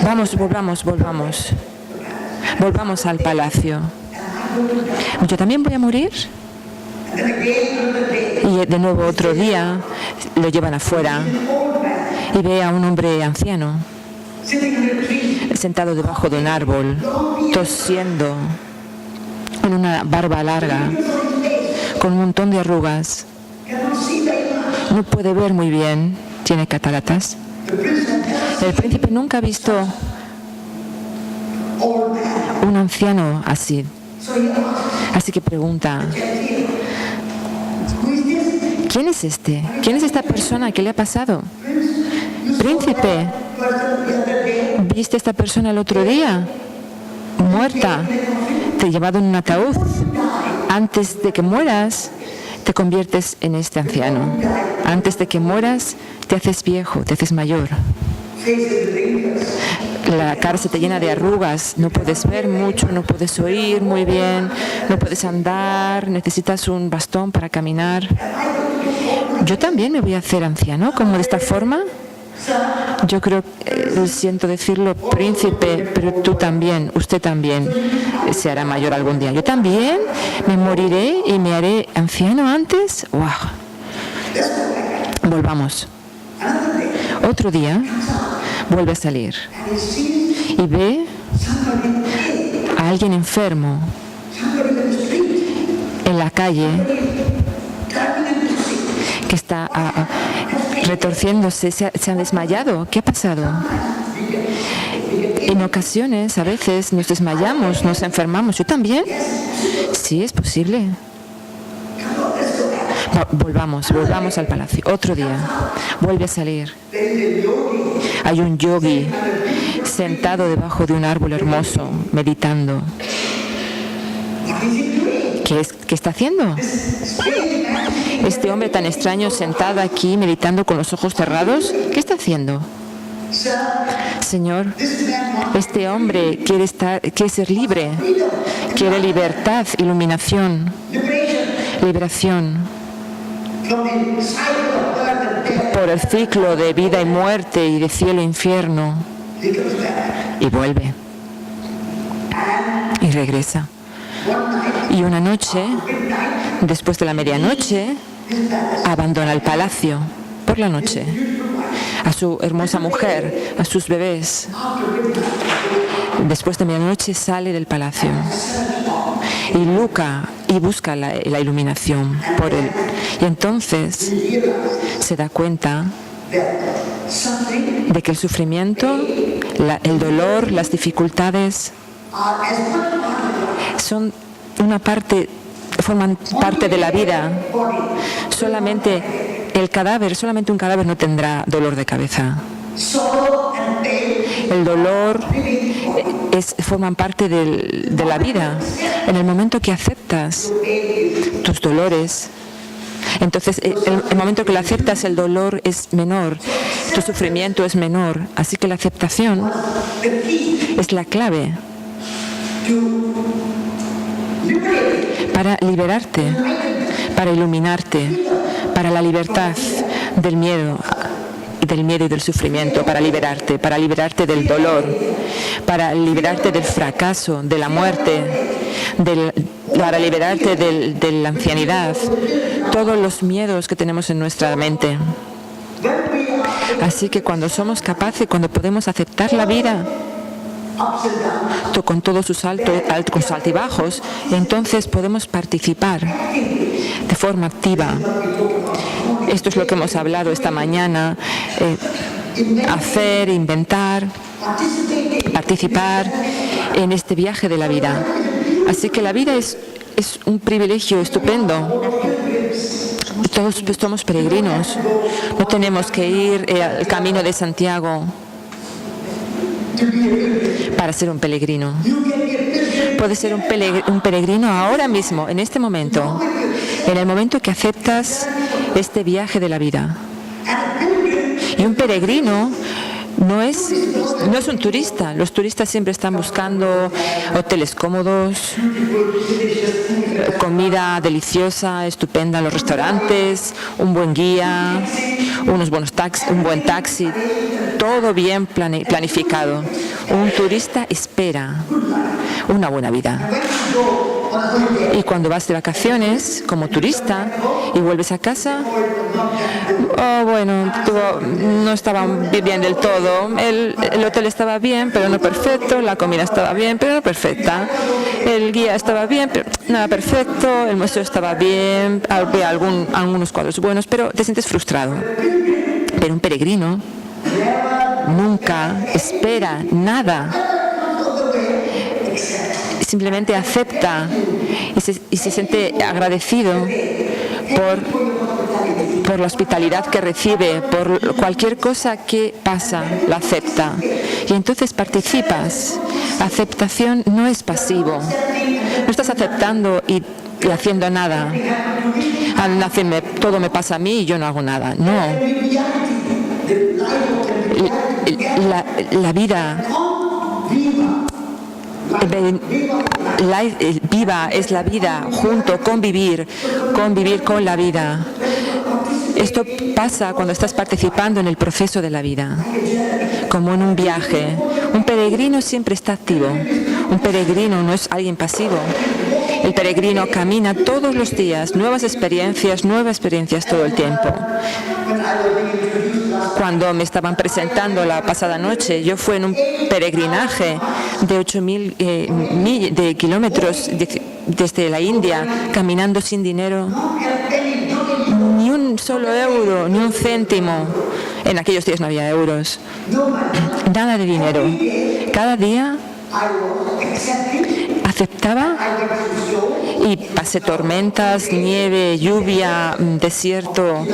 Vamos, volvamos. Volvamos al palacio. ¿Yo también voy a morir? Y de nuevo otro día lo llevan afuera y ve a un hombre anciano sentado debajo de un árbol, tosiendo, con una barba larga, con un montón de arrugas. No puede ver muy bien, tiene cataratas. El príncipe nunca ha visto un anciano así. Así que pregunta, ¿quién es este? ¿Quién es esta persona? ¿Qué le ha pasado? Príncipe, ¿viste a esta persona el otro día? Muerta. Te he llevado en un ataúd. Antes de que mueras, te conviertes en este anciano. Antes de que mueras, te haces viejo, te haces mayor. La cara se te llena de arrugas, no puedes ver mucho, no puedes oír muy bien, no puedes andar, necesitas un bastón para caminar. Yo también me voy a hacer anciano, como de esta forma. Yo creo, siento decirlo, príncipe, pero tú también, usted también se hará mayor algún día. Yo también me moriré y me haré anciano antes. ¡Wow! Volvamos. Otro día vuelve a salir y ve a alguien enfermo en la calle que está retorciéndose, se ha desmayado. ¿Qué ha pasado? En ocasiones, a veces, nos desmayamos, nos enfermamos. ¿Yo también? Sí, es posible. Volvamos al palacio. Otro día, vuelve a salir. Hay un yogi sentado debajo de un árbol hermoso, meditando. ¿Qué está haciendo? Este hombre tan extraño sentado aquí, meditando con los ojos cerrados, ¿qué está haciendo? Señor, este hombre quiere ser libre, quiere libertad, iluminación, liberación por el ciclo de vida y muerte y de cielo e infierno. Y vuelve y regresa. Y una noche, después de la medianoche, abandona el palacio por la noche, a su hermosa mujer, a sus bebés. Después de medianoche sale del palacio y busca la iluminación por él. Y entonces se da cuenta de que el sufrimiento, el dolor, las dificultades forman parte de la vida. Solamente un cadáver no tendrá dolor de cabeza. El dolor forman parte de la vida. En el momento que aceptas tus dolores, entonces el momento que lo aceptas, el dolor es menor, tu sufrimiento es menor. Así que la aceptación es la clave para liberarte, para iluminarte, para la libertad del miedo y del sufrimiento, para liberarte del dolor, para liberarte del fracaso, de la muerte, para liberarte de la ancianidad, todos los miedos que tenemos en nuestra mente. Así que cuando somos capaces, cuando podemos aceptar la vida con todos sus altos y bajos, entonces podemos participar de forma activa. Esto es lo que hemos hablado esta mañana, hacer, inventar, participar en este viaje de la vida. Así que la vida es un privilegio estupendo. Todos somos peregrinos, no tenemos que ir al camino de Santiago para ser un peregrino. Puedes ser un peregrino ahora mismo, en este momento, en el momento que aceptas este viaje de la vida. Y un peregrino no es un turista. Los turistas siempre están buscando hoteles cómodos, comida deliciosa, estupenda en los restaurantes, un buen guía, un buen taxi, todo bien planificado. Un turista espera una buena vida. Y cuando vas de vacaciones como turista y vuelves a casa, no estaba bien del todo. El hotel estaba bien, pero no perfecto. La comida estaba bien, pero no perfecta. El guía estaba bien, pero nada perfecto. El museo estaba bien, había algunos cuadros buenos, pero te sientes frustrado. Pero un peregrino nunca espera nada. Simplemente acepta y se siente agradecido por la hospitalidad que recibe, por cualquier cosa que pasa, la acepta. Y entonces participas. Aceptación no es pasivo. No estás aceptando y haciendo nada. Todo me pasa a mí y yo no hago nada. No. La vida viva es la vida, convivir con la vida. Esto pasa cuando estás participando en el proceso de la vida, como en un viaje. Un peregrino siempre está activo. Un peregrino no es alguien pasivo. El peregrino camina todos los días, nuevas experiencias todo el tiempo. Cuando me estaban presentando la pasada noche, yo fui en un peregrinaje de 8.000 kilómetros desde la India, caminando sin dinero, ni un solo euro, ni un céntimo. En aquellos días no había euros, nada de dinero. Cada día aceptaba y pasé tormentas, nieve, lluvia, desierto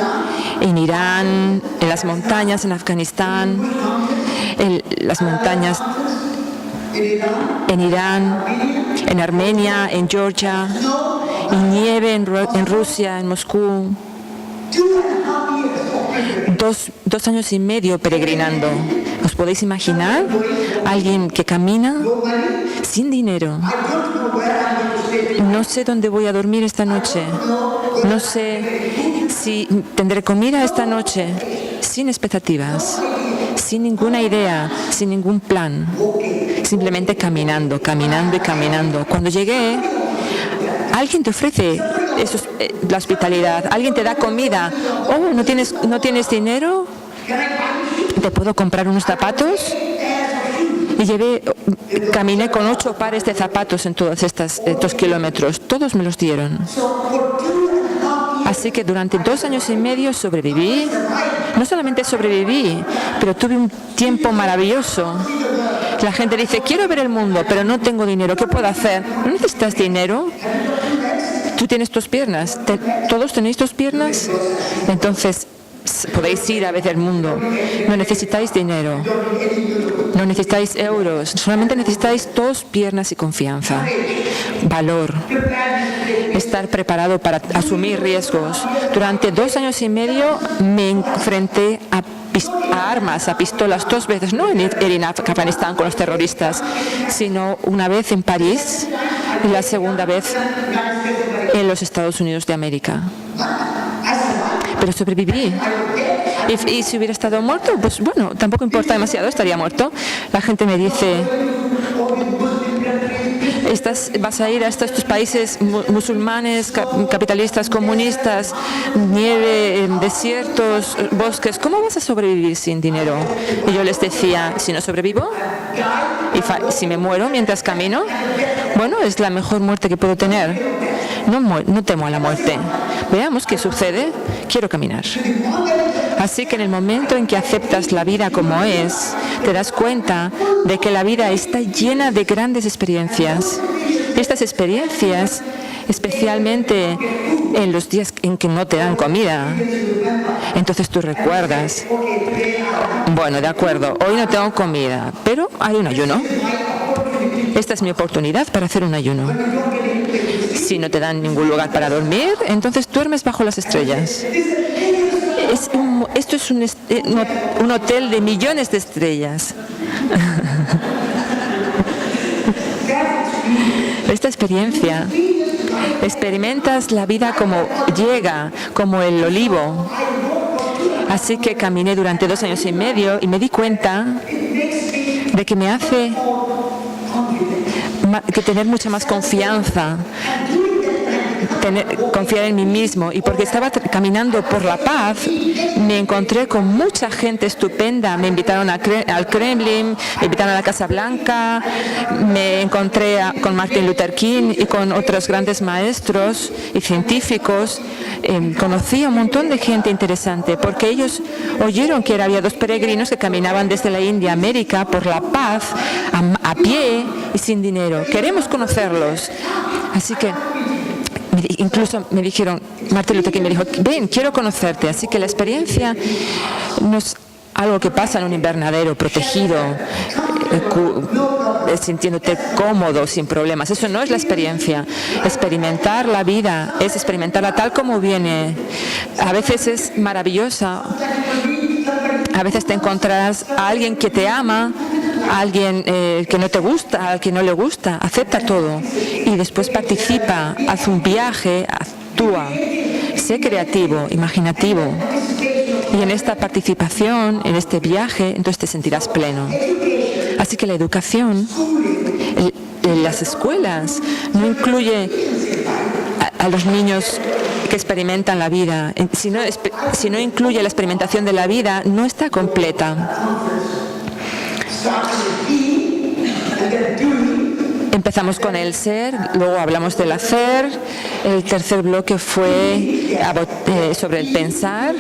en Irán, en las montañas, en Afganistán, las montañas en Irán, en Armenia, en Georgia, y nieve en Rusia, en Moscú. 2 años y medio peregrinando. ¿Os podéis imaginar? Alguien que camina sin dinero. No sé dónde voy a dormir esta noche. No sé si tendré comida esta noche. Sin expectativas, sin ninguna idea, sin ningún plan. Simplemente caminando, caminando y caminando. Cuando llegué, alguien te ofrece la hospitalidad, alguien te da comida. Oh, ¿no tienes dinero? ¿Te puedo comprar unos zapatos? Y caminé con 8 pares de zapatos en todos estos kilómetros. Todos me los dieron. Así que durante 2 años y medio sobreviví. No solamente sobreviví, pero tuve un tiempo maravilloso. La gente dice, quiero ver el mundo, pero no tengo dinero. ¿Qué puedo hacer? ¿No necesitas dinero? Tú tienes 2 piernas. ¿Todos tenéis 2 piernas? Entonces, podéis ir a ver el mundo. No necesitáis dinero. No necesitáis euros. Solamente necesitáis 2 piernas y confianza. Valor. Estar preparado para asumir riesgos. Durante 2 años y medio me enfrenté a armas, a pistolas 2 veces, no en Afganistán con los terroristas, sino una vez en París y la segunda vez en los Estados Unidos de América. Pero sobreviví. Y si hubiera estado muerto, pues bueno, tampoco importa demasiado, estaría muerto. La gente me dice, vas a ir a estos países musulmanes, capitalistas, comunistas, nieve, desiertos, bosques, ¿cómo vas a sobrevivir sin dinero? Y yo les decía, si no sobrevivo, y si me muero mientras camino, bueno, es la mejor muerte que puedo tener. No temo a la muerte. Veamos qué sucede. Quiero caminar. Así que en el momento en que aceptas la vida como es, te das cuenta de que la vida está llena de grandes experiencias. Estas experiencias, especialmente en los días en que no te dan comida, entonces tú recuerdas, bueno, de acuerdo, hoy no tengo comida, pero hay un ayuno. Esta es mi oportunidad para hacer un ayuno. Si no te dan ningún lugar para dormir, entonces duermes bajo las estrellas. Esto es un hotel de millones de estrellas. Esta experiencia, experimentas la vida como llega, como el olivo. Así que caminé durante 2 años y medio y me di cuenta de que me hace tener mucha más confianza, confiar en mí mismo. Y porque estaba caminando por la paz, me encontré con mucha gente estupenda. Me invitaron al Kremlin, me invitaron a la Casa Blanca, me encontré con Martin Luther King y con otros grandes maestros y científicos. Conocí a un montón de gente interesante porque ellos oyeron que había 2 peregrinos que caminaban desde la India a América por la paz, a pie y sin dinero. Queremos conocerlos. Así que incluso me dijeron, Martin Luther King me dijo, ven, quiero conocerte. Así que la experiencia no es algo que pasa en un invernadero protegido, sintiéndote cómodo, sin problemas. Eso no es la experiencia. Experimentar la vida es experimentarla tal como viene. A veces es maravillosa. A veces te encontrarás a alguien que te ama, a alguien que no te gusta, al que no le gusta. Acepta todo y después participa, haz un viaje, actúa, sé creativo, imaginativo. Y en esta participación, en este viaje, entonces te sentirás pleno. Así que la educación en las escuelas no incluye a los niños que experimentan la vida. Si no incluye la experimentación de la vida, no está completa. Empezamos con el ser, luego hablamos del hacer. El tercer bloque fue sobre el pensar.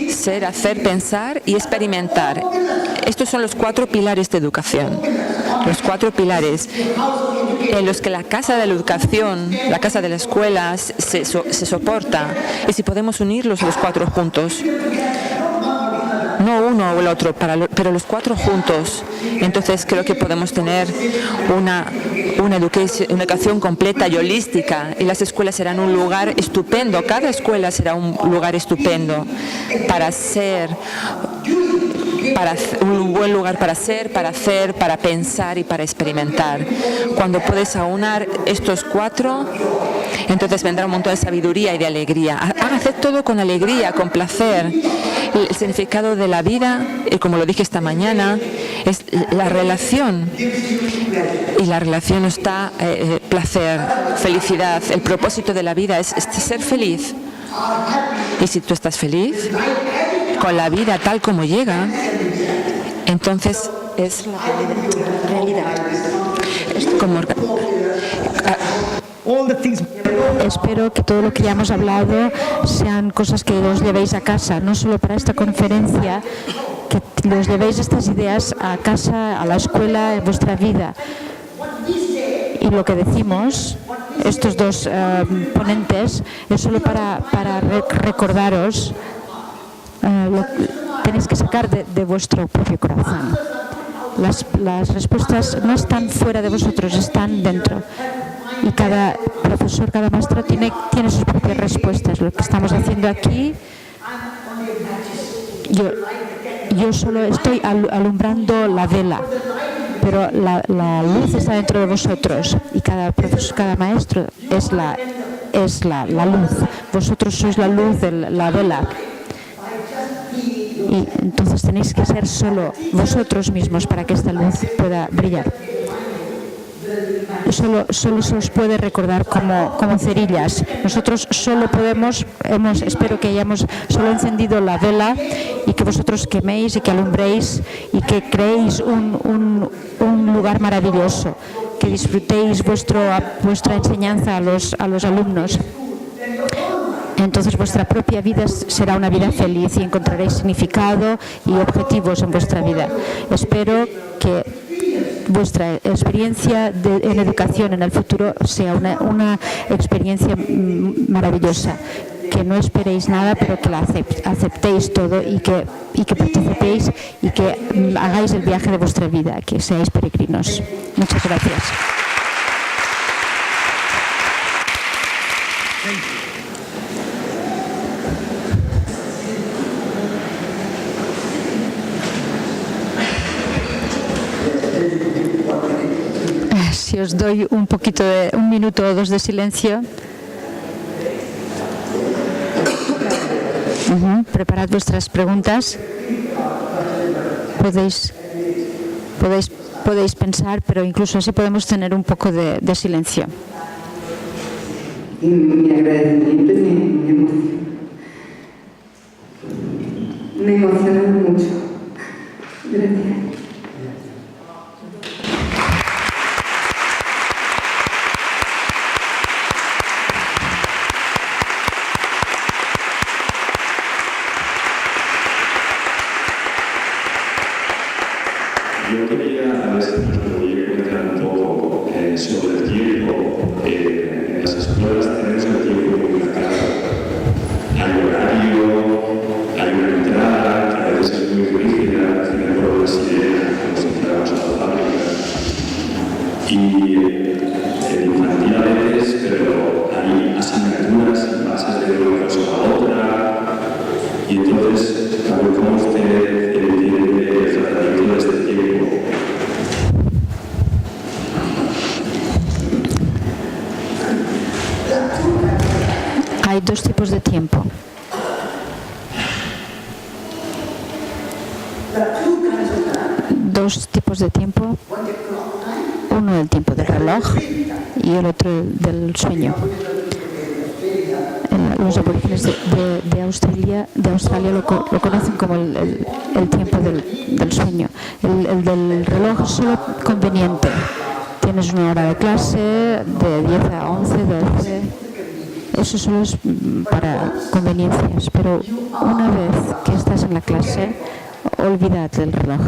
Ser, hacer, pensar y experimentar. Estos son los 4 pilares de educación. Los 4 pilares en los que la casa de la educación, la casa de la escuela se soporta. Y si podemos unirlos los 4 juntos. No uno o el otro, pero los cuatro juntos. Entonces creo que podemos tener una educación completa y holística, y las escuelas serán un lugar estupendo, cada escuela será un lugar estupendo para ser, un buen lugar para ser, para hacer, para pensar y para experimentar. Cuando puedes aunar estos cuatro, entonces vendrá un montón de sabiduría y de alegría. Haced todo con alegría, con placer. El significado de la vida, como lo dije esta mañana, es la relación. Y la relación está placer, felicidad. El propósito de la vida es ser feliz. Y si tú estás feliz con la vida tal como llega, entonces es la realidad. Es como Espero que todo lo que ya hemos hablado sean cosas que os llevéis a casa, no solo para esta conferencia, que os llevéis estas ideas a casa, a la escuela, en vuestra vida. Y lo que decimos, estos dos ponentes, es solo para recordaros, tenéis que sacar de vuestro propio corazón. Las respuestas no están fuera de vosotros, están dentro. Y cada profesor, cada maestro tiene sus propias respuestas. Lo que estamos haciendo aquí, yo solo estoy alumbrando la vela, pero la luz está dentro de vosotros, y cada profesor, cada maestro es la luz. Vosotros sois la luz de la vela. Y entonces tenéis que ser solo vosotros mismos para que esta luz pueda brillar. Solo se os puede recordar como cerillas. Nosotros solo espero que hayamos solo encendido la vela, y que vosotros queméis y que alumbréis y que creéis un lugar maravilloso, que disfrutéis vuestra enseñanza a los alumnos. Entonces vuestra propia vida será una vida feliz y encontraréis significado y objetivos en vuestra vida. Espero que vuestra experiencia en educación en el futuro sea una experiencia maravillosa, que no esperéis nada, pero que la aceptéis todo, y que participéis y que hagáis el viaje de vuestra vida, que seáis peregrinos. Muchas gracias. Si os doy un minuto o dos de silencio. Preparad vuestras preguntas. Podéis pensar, pero incluso así podemos tener un poco de silencio. Mi agradecimiento y mi emoción. Me emociona mucho. Gracias. Yo quería comentar un poco sobre el tiempo. En las escuelas tenemos el tiempo muy marcado. Hay horario, hay una entrada que a veces es muy rígida, tiene por las ideas cuando nos entramos a la fábrica. Y en infantil a veces, pero hay asignaturas y pasas de una cosa a otra. Y entonces, ¿cómo usted entiende el tratamiento de este tiempo? Hay dos tipos de tiempo. Dos tipos de tiempo. Uno el tiempo del reloj y el otro del sueño. Los aborígenes de Australia lo conocen como el tiempo del sueño. El del reloj es solo conveniente. Tienes una hora de clase de 10 a 11, 12. Eso solo es para conveniencias. Pero una vez que estás en la clase, olvídate del reloj.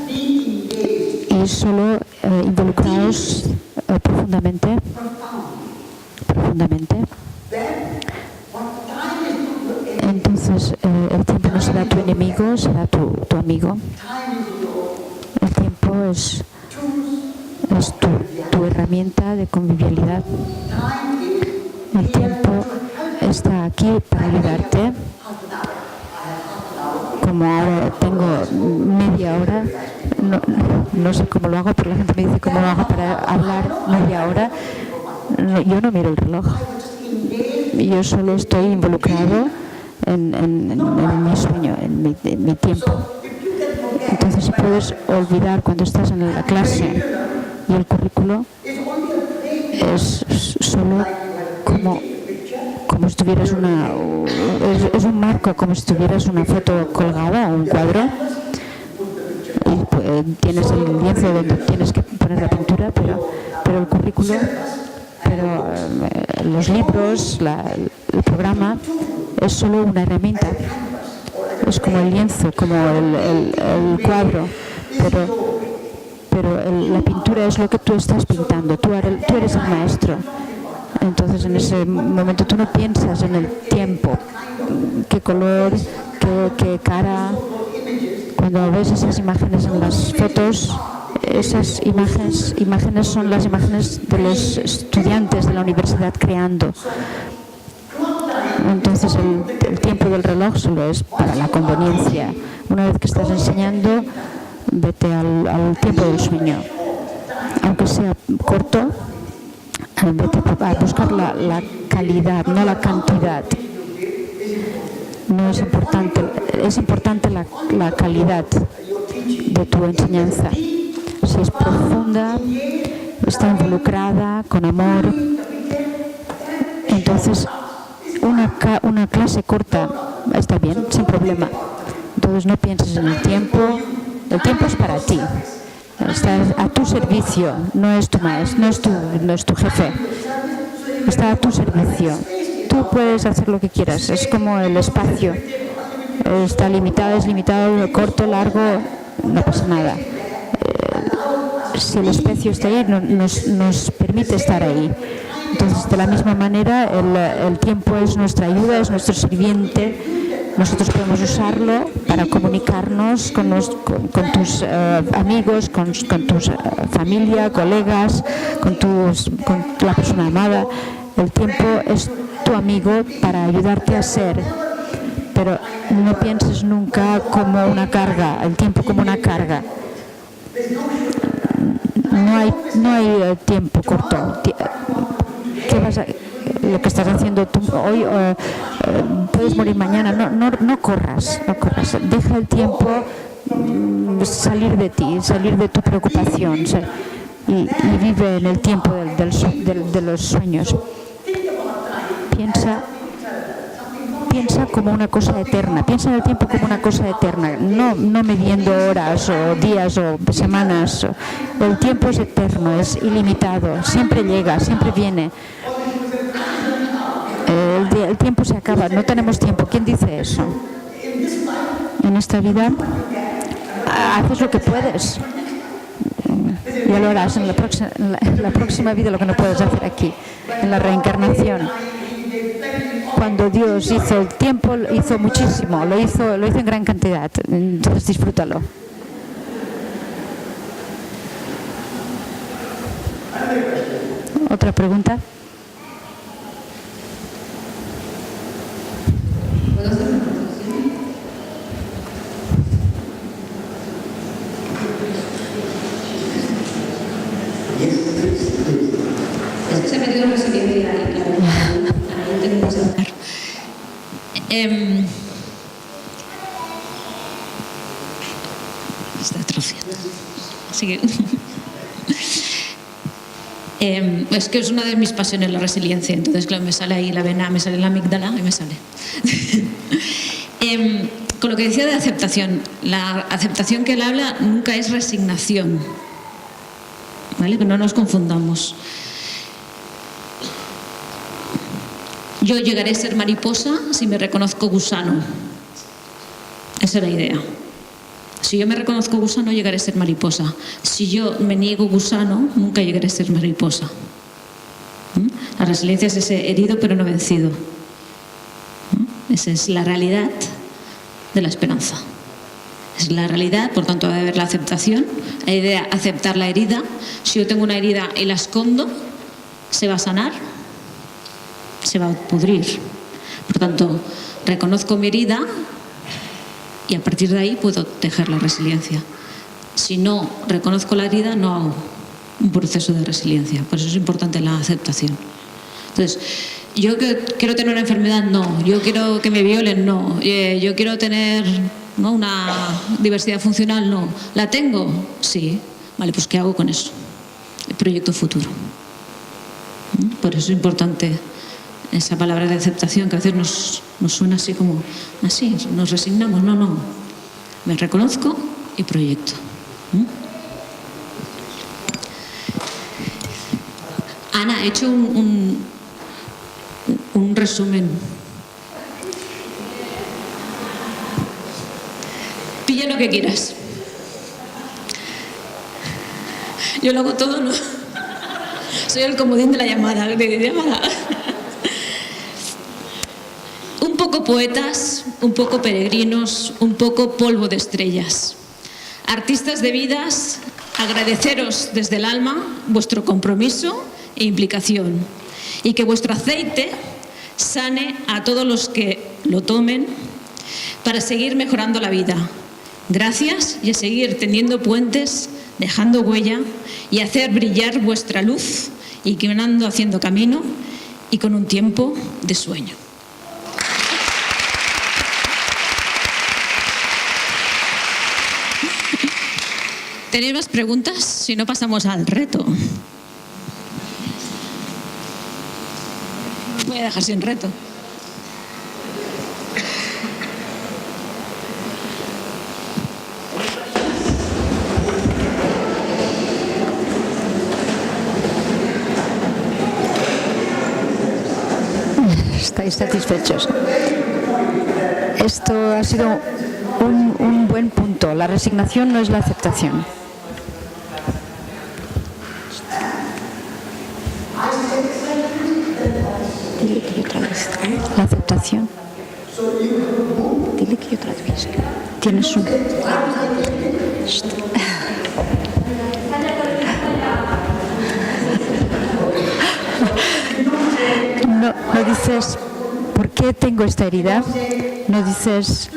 Y solo involucraos profundamente. Entonces el tiempo no se será tu enemigo, será tu amigo. El tiempo es tu herramienta de convivialidad. El tiempo está aquí para ayudarte. Como ahora tengo media hora, no sé cómo lo hago, pero la gente me dice cómo lo hago para hablar media hora. Yo no miro el reloj. Yo solo estoy involucrado en mi sueño, en mi tiempo. Entonces, si puedes olvidar cuando estás en la clase y el currículo, es solo como si tuvieras es un marco, como si tuvieras una foto colgada o un cuadro. Y tienes el lienzo donde tienes que poner la pintura, pero el currículo, los libros, el programa es solo una herramienta. Es como el lienzo, como el cuadro, pero la pintura es lo que tú estás pintando. Tú eres el maestro. Entonces, en ese momento tú no piensas en el tiempo, qué color, qué cara. Cuando ves esas imágenes en las fotos, esas imágenes son las imágenes de los estudiantes de la universidad creando. Entonces, el tiempo del reloj solo es para la conveniencia. Una vez que estás enseñando, vete al tiempo del sueño. Aunque sea corto, vete a buscar la calidad, no la cantidad. No es importante la calidad de tu enseñanza. Si es profunda, está involucrada, con amor, entonces una clase corta está bien, sin problema. Entonces no pienses en el tiempo es para ti. Está a tu servicio, no es tu maestro, no es tu jefe. Está a tu servicio. Tú puedes hacer lo que quieras. Es como el espacio. Está limitado, es limitado, corto, largo, no pasa nada. Si el espacio está ahí, nos permite estar ahí. Entonces, de la misma manera, el tiempo es nuestra ayuda, es nuestro sirviente. Nosotros podemos usarlo para comunicarnos con tus amigos, con tu familia, colegas, con la persona amada. El tiempo es tu amigo para ayudarte a ser, pero no pienses nunca como una carga, el tiempo como una carga. No hay tiempo corto. Lo que estás haciendo tú hoy, puedes morir mañana. No corras. Deja el tiempo salir de ti, salir de tu preocupación y vive en el tiempo de los sueños. Piensa como una cosa eterna, piensa en el tiempo como una cosa eterna, no midiendo horas o días o semanas. El tiempo es eterno, es ilimitado, siempre llega, siempre viene. El tiempo se acaba, no tenemos tiempo. ¿Quién dice eso? En esta vida haces lo que puedes. Ya lo harás en la próxima vida, lo que no puedes hacer aquí, en la reencarnación. Cuando Dios hizo el tiempo, hizo muchísimo, lo hizo en gran cantidad. Entonces disfrútalo. ¿Otra pregunta? Es que se ha metido en resiliencia ahí, claro. Está atrofiando. Sigue. Es que es una de mis pasiones la resiliencia, entonces claro, me sale ahí la vena, me sale la amígdala y me sale. Con lo que decía de aceptación, la aceptación que él habla nunca es resignación, ¿vale? Que no nos confundamos. Yo llegaré a ser mariposa si me reconozco gusano. Esa es la idea. Si yo me reconozco gusano, llegaré a ser mariposa. Si yo me niego gusano, nunca llegaré a ser mariposa. La resiliencia es ese herido pero no vencido. Esa es la realidad de la esperanza. Es la realidad, por tanto, debe haber la aceptación, hay de aceptar la herida. Si yo tengo una herida y la escondo, ¿se va a sanar? Se va a pudrir. Por tanto, reconozco mi herida y a partir de ahí puedo tejer la resiliencia. Si no reconozco la herida, no hago un proceso de resiliencia. Por eso es importante la aceptación. Entonces, yo quiero tener una enfermedad, no. Yo quiero que me violen, no. Yo quiero tener, ¿no?, una diversidad funcional, no. ¿La tengo? Sí. Vale, pues ¿qué hago con eso? El proyecto futuro. Por eso es importante esa palabra de aceptación, que a veces nos suena así como, así, nos resignamos. No, no. Me reconozco y proyecto. Ana, he hecho un resumen. Pilla lo que quieras. Yo lo hago todo, ¿no? Soy el comodín de la llamada. Un poco poetas, un poco peregrinos, un poco polvo de estrellas. Artistas de vidas, agradeceros desde el alma vuestro compromiso e implicación, y que vuestro aceite sane a todos los que lo tomen para seguir mejorando la vida. Gracias, y a seguir tendiendo puentes, dejando huella y hacer brillar vuestra luz, y caminando, haciendo camino y con un tiempo de sueño. ¿Tenéis más preguntas? Si no, pasamos al reto. Voy a dejar sin reto. ¿Estáis satisfechos? Esto ha sido un buen punto. La resignación no es la aceptación. Dile que yo traduzco. La aceptación. Dile que yo traduzco. Tienes un... No dices, ¿por qué tengo esta herida? No dices,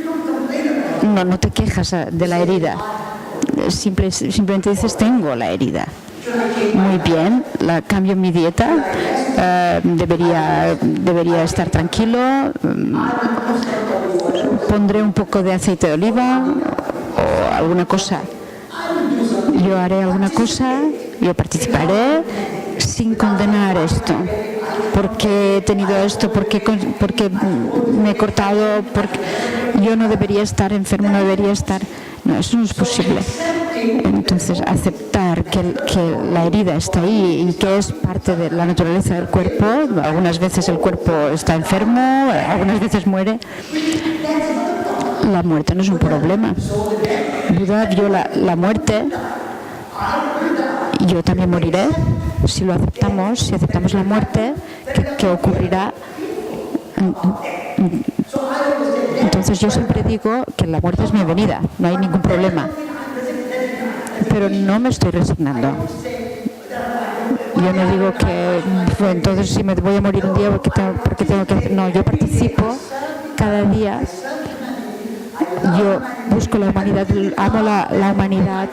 no te quejas de la herida. Simplemente dices, tengo la herida. Muy bien, cambio mi dieta, debería estar tranquilo, pondré un poco de aceite de oliva o alguna cosa. Yo haré alguna cosa, yo participaré sin condenar esto. Porque he tenido esto, porque me he cortado, porque yo no debería estar enfermo, no debería estar... No, eso no es posible. Entonces, aceptar que la herida está ahí y que es parte de la naturaleza del cuerpo. Algunas veces el cuerpo está enfermo, algunas veces muere. La muerte no es un problema. Buda vio la muerte. Yo también moriré. Si lo aceptamos, si aceptamos la muerte, ¿qué ocurrirá? Entonces yo siempre digo que la muerte es bienvenida, no hay ningún problema. Pero no me estoy resignando. Yo no digo que entonces si me voy a morir un día porque tengo que hacer. No, yo participo cada día. Yo busco la humanidad, amo la humanidad.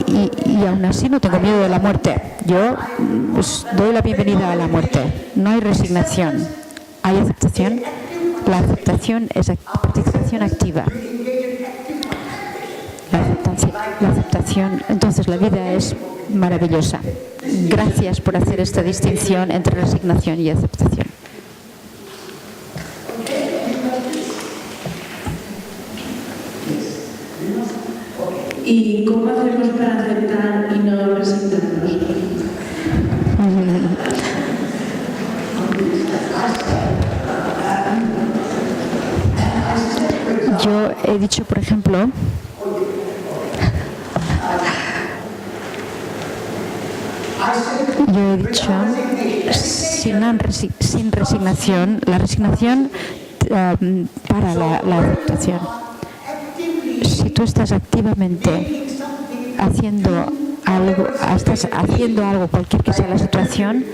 Y aún así no tengo miedo de la muerte. Yo doy la bienvenida a la muerte. No hay resignación, hay aceptación. La aceptación es participación activa. La aceptación, entonces la vida es maravillosa. Gracias por hacer esta distinción entre resignación y aceptación. ¿Y cómo hacemos para aceptar y no resignarnos? Yo he dicho, por ejemplo, sin resignación, la resignación para la aceptación. Si tú estás activamente haciendo algo, cualquier que sea la situación,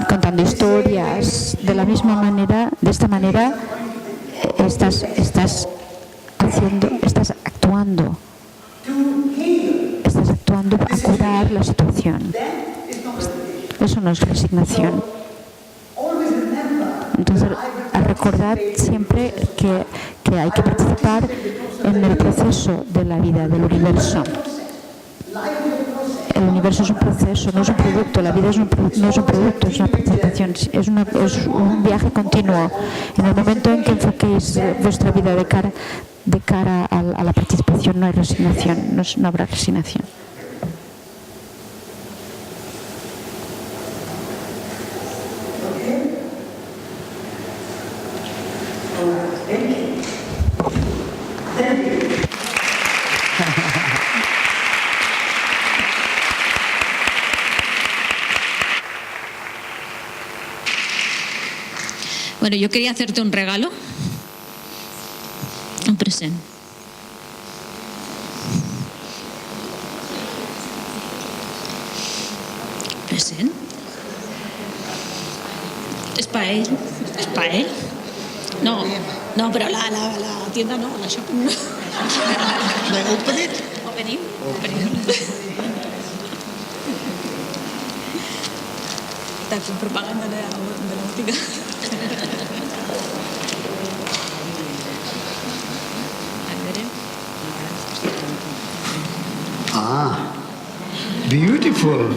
contando historias, de esta manera estás actuando a curar la situación. Eso no es resignación. Entonces, a recordar siempre que hay que participar en el proceso de la vida, del universo. El universo es un proceso, no es un producto. La vida no es un producto, es una participación, es un viaje continuo. En el momento en que enfoquéis vuestra vida de cara a la participación, no hay resignación, no habrá resignación. Bueno, yo quería hacerte un regalo, un presente. ¿Present? ¿Es para él? ¿Es para él? No, pero la tienda no, la shop no. Open it. Open. Está con propaganda de la óptica. Beautiful.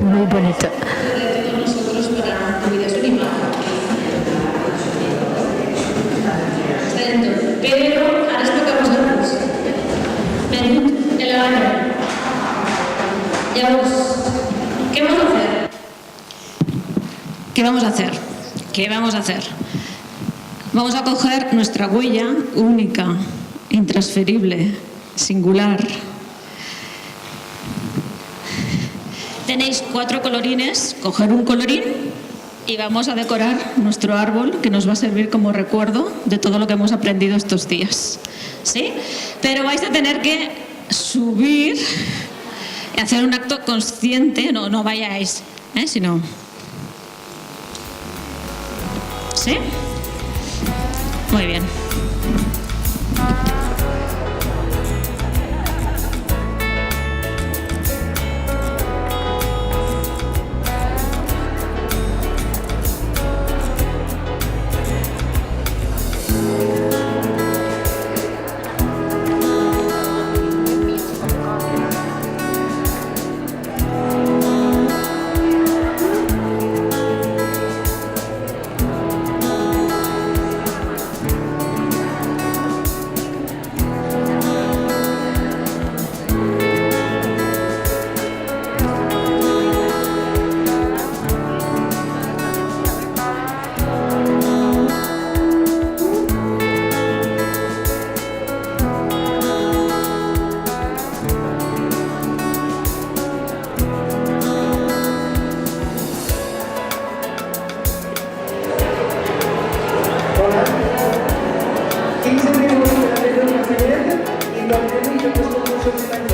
Muy bonito. Pero ahora es toca a vosotros. Venid en la bañera. ¿Qué vamos a hacer? ¿Qué vamos a hacer? Vamos a coger nuestra huella única, intransferible, singular. Tenéis 4 colorines, coger un colorín y vamos a decorar nuestro árbol, que nos va a servir como recuerdo de todo lo que hemos aprendido estos días. ¿Sí? Pero vais a tener que subir y hacer un acto consciente, no vayáis, sino... ¿Sí? Muy bien. Hola. 15 minutos de la y lo tenemos y después como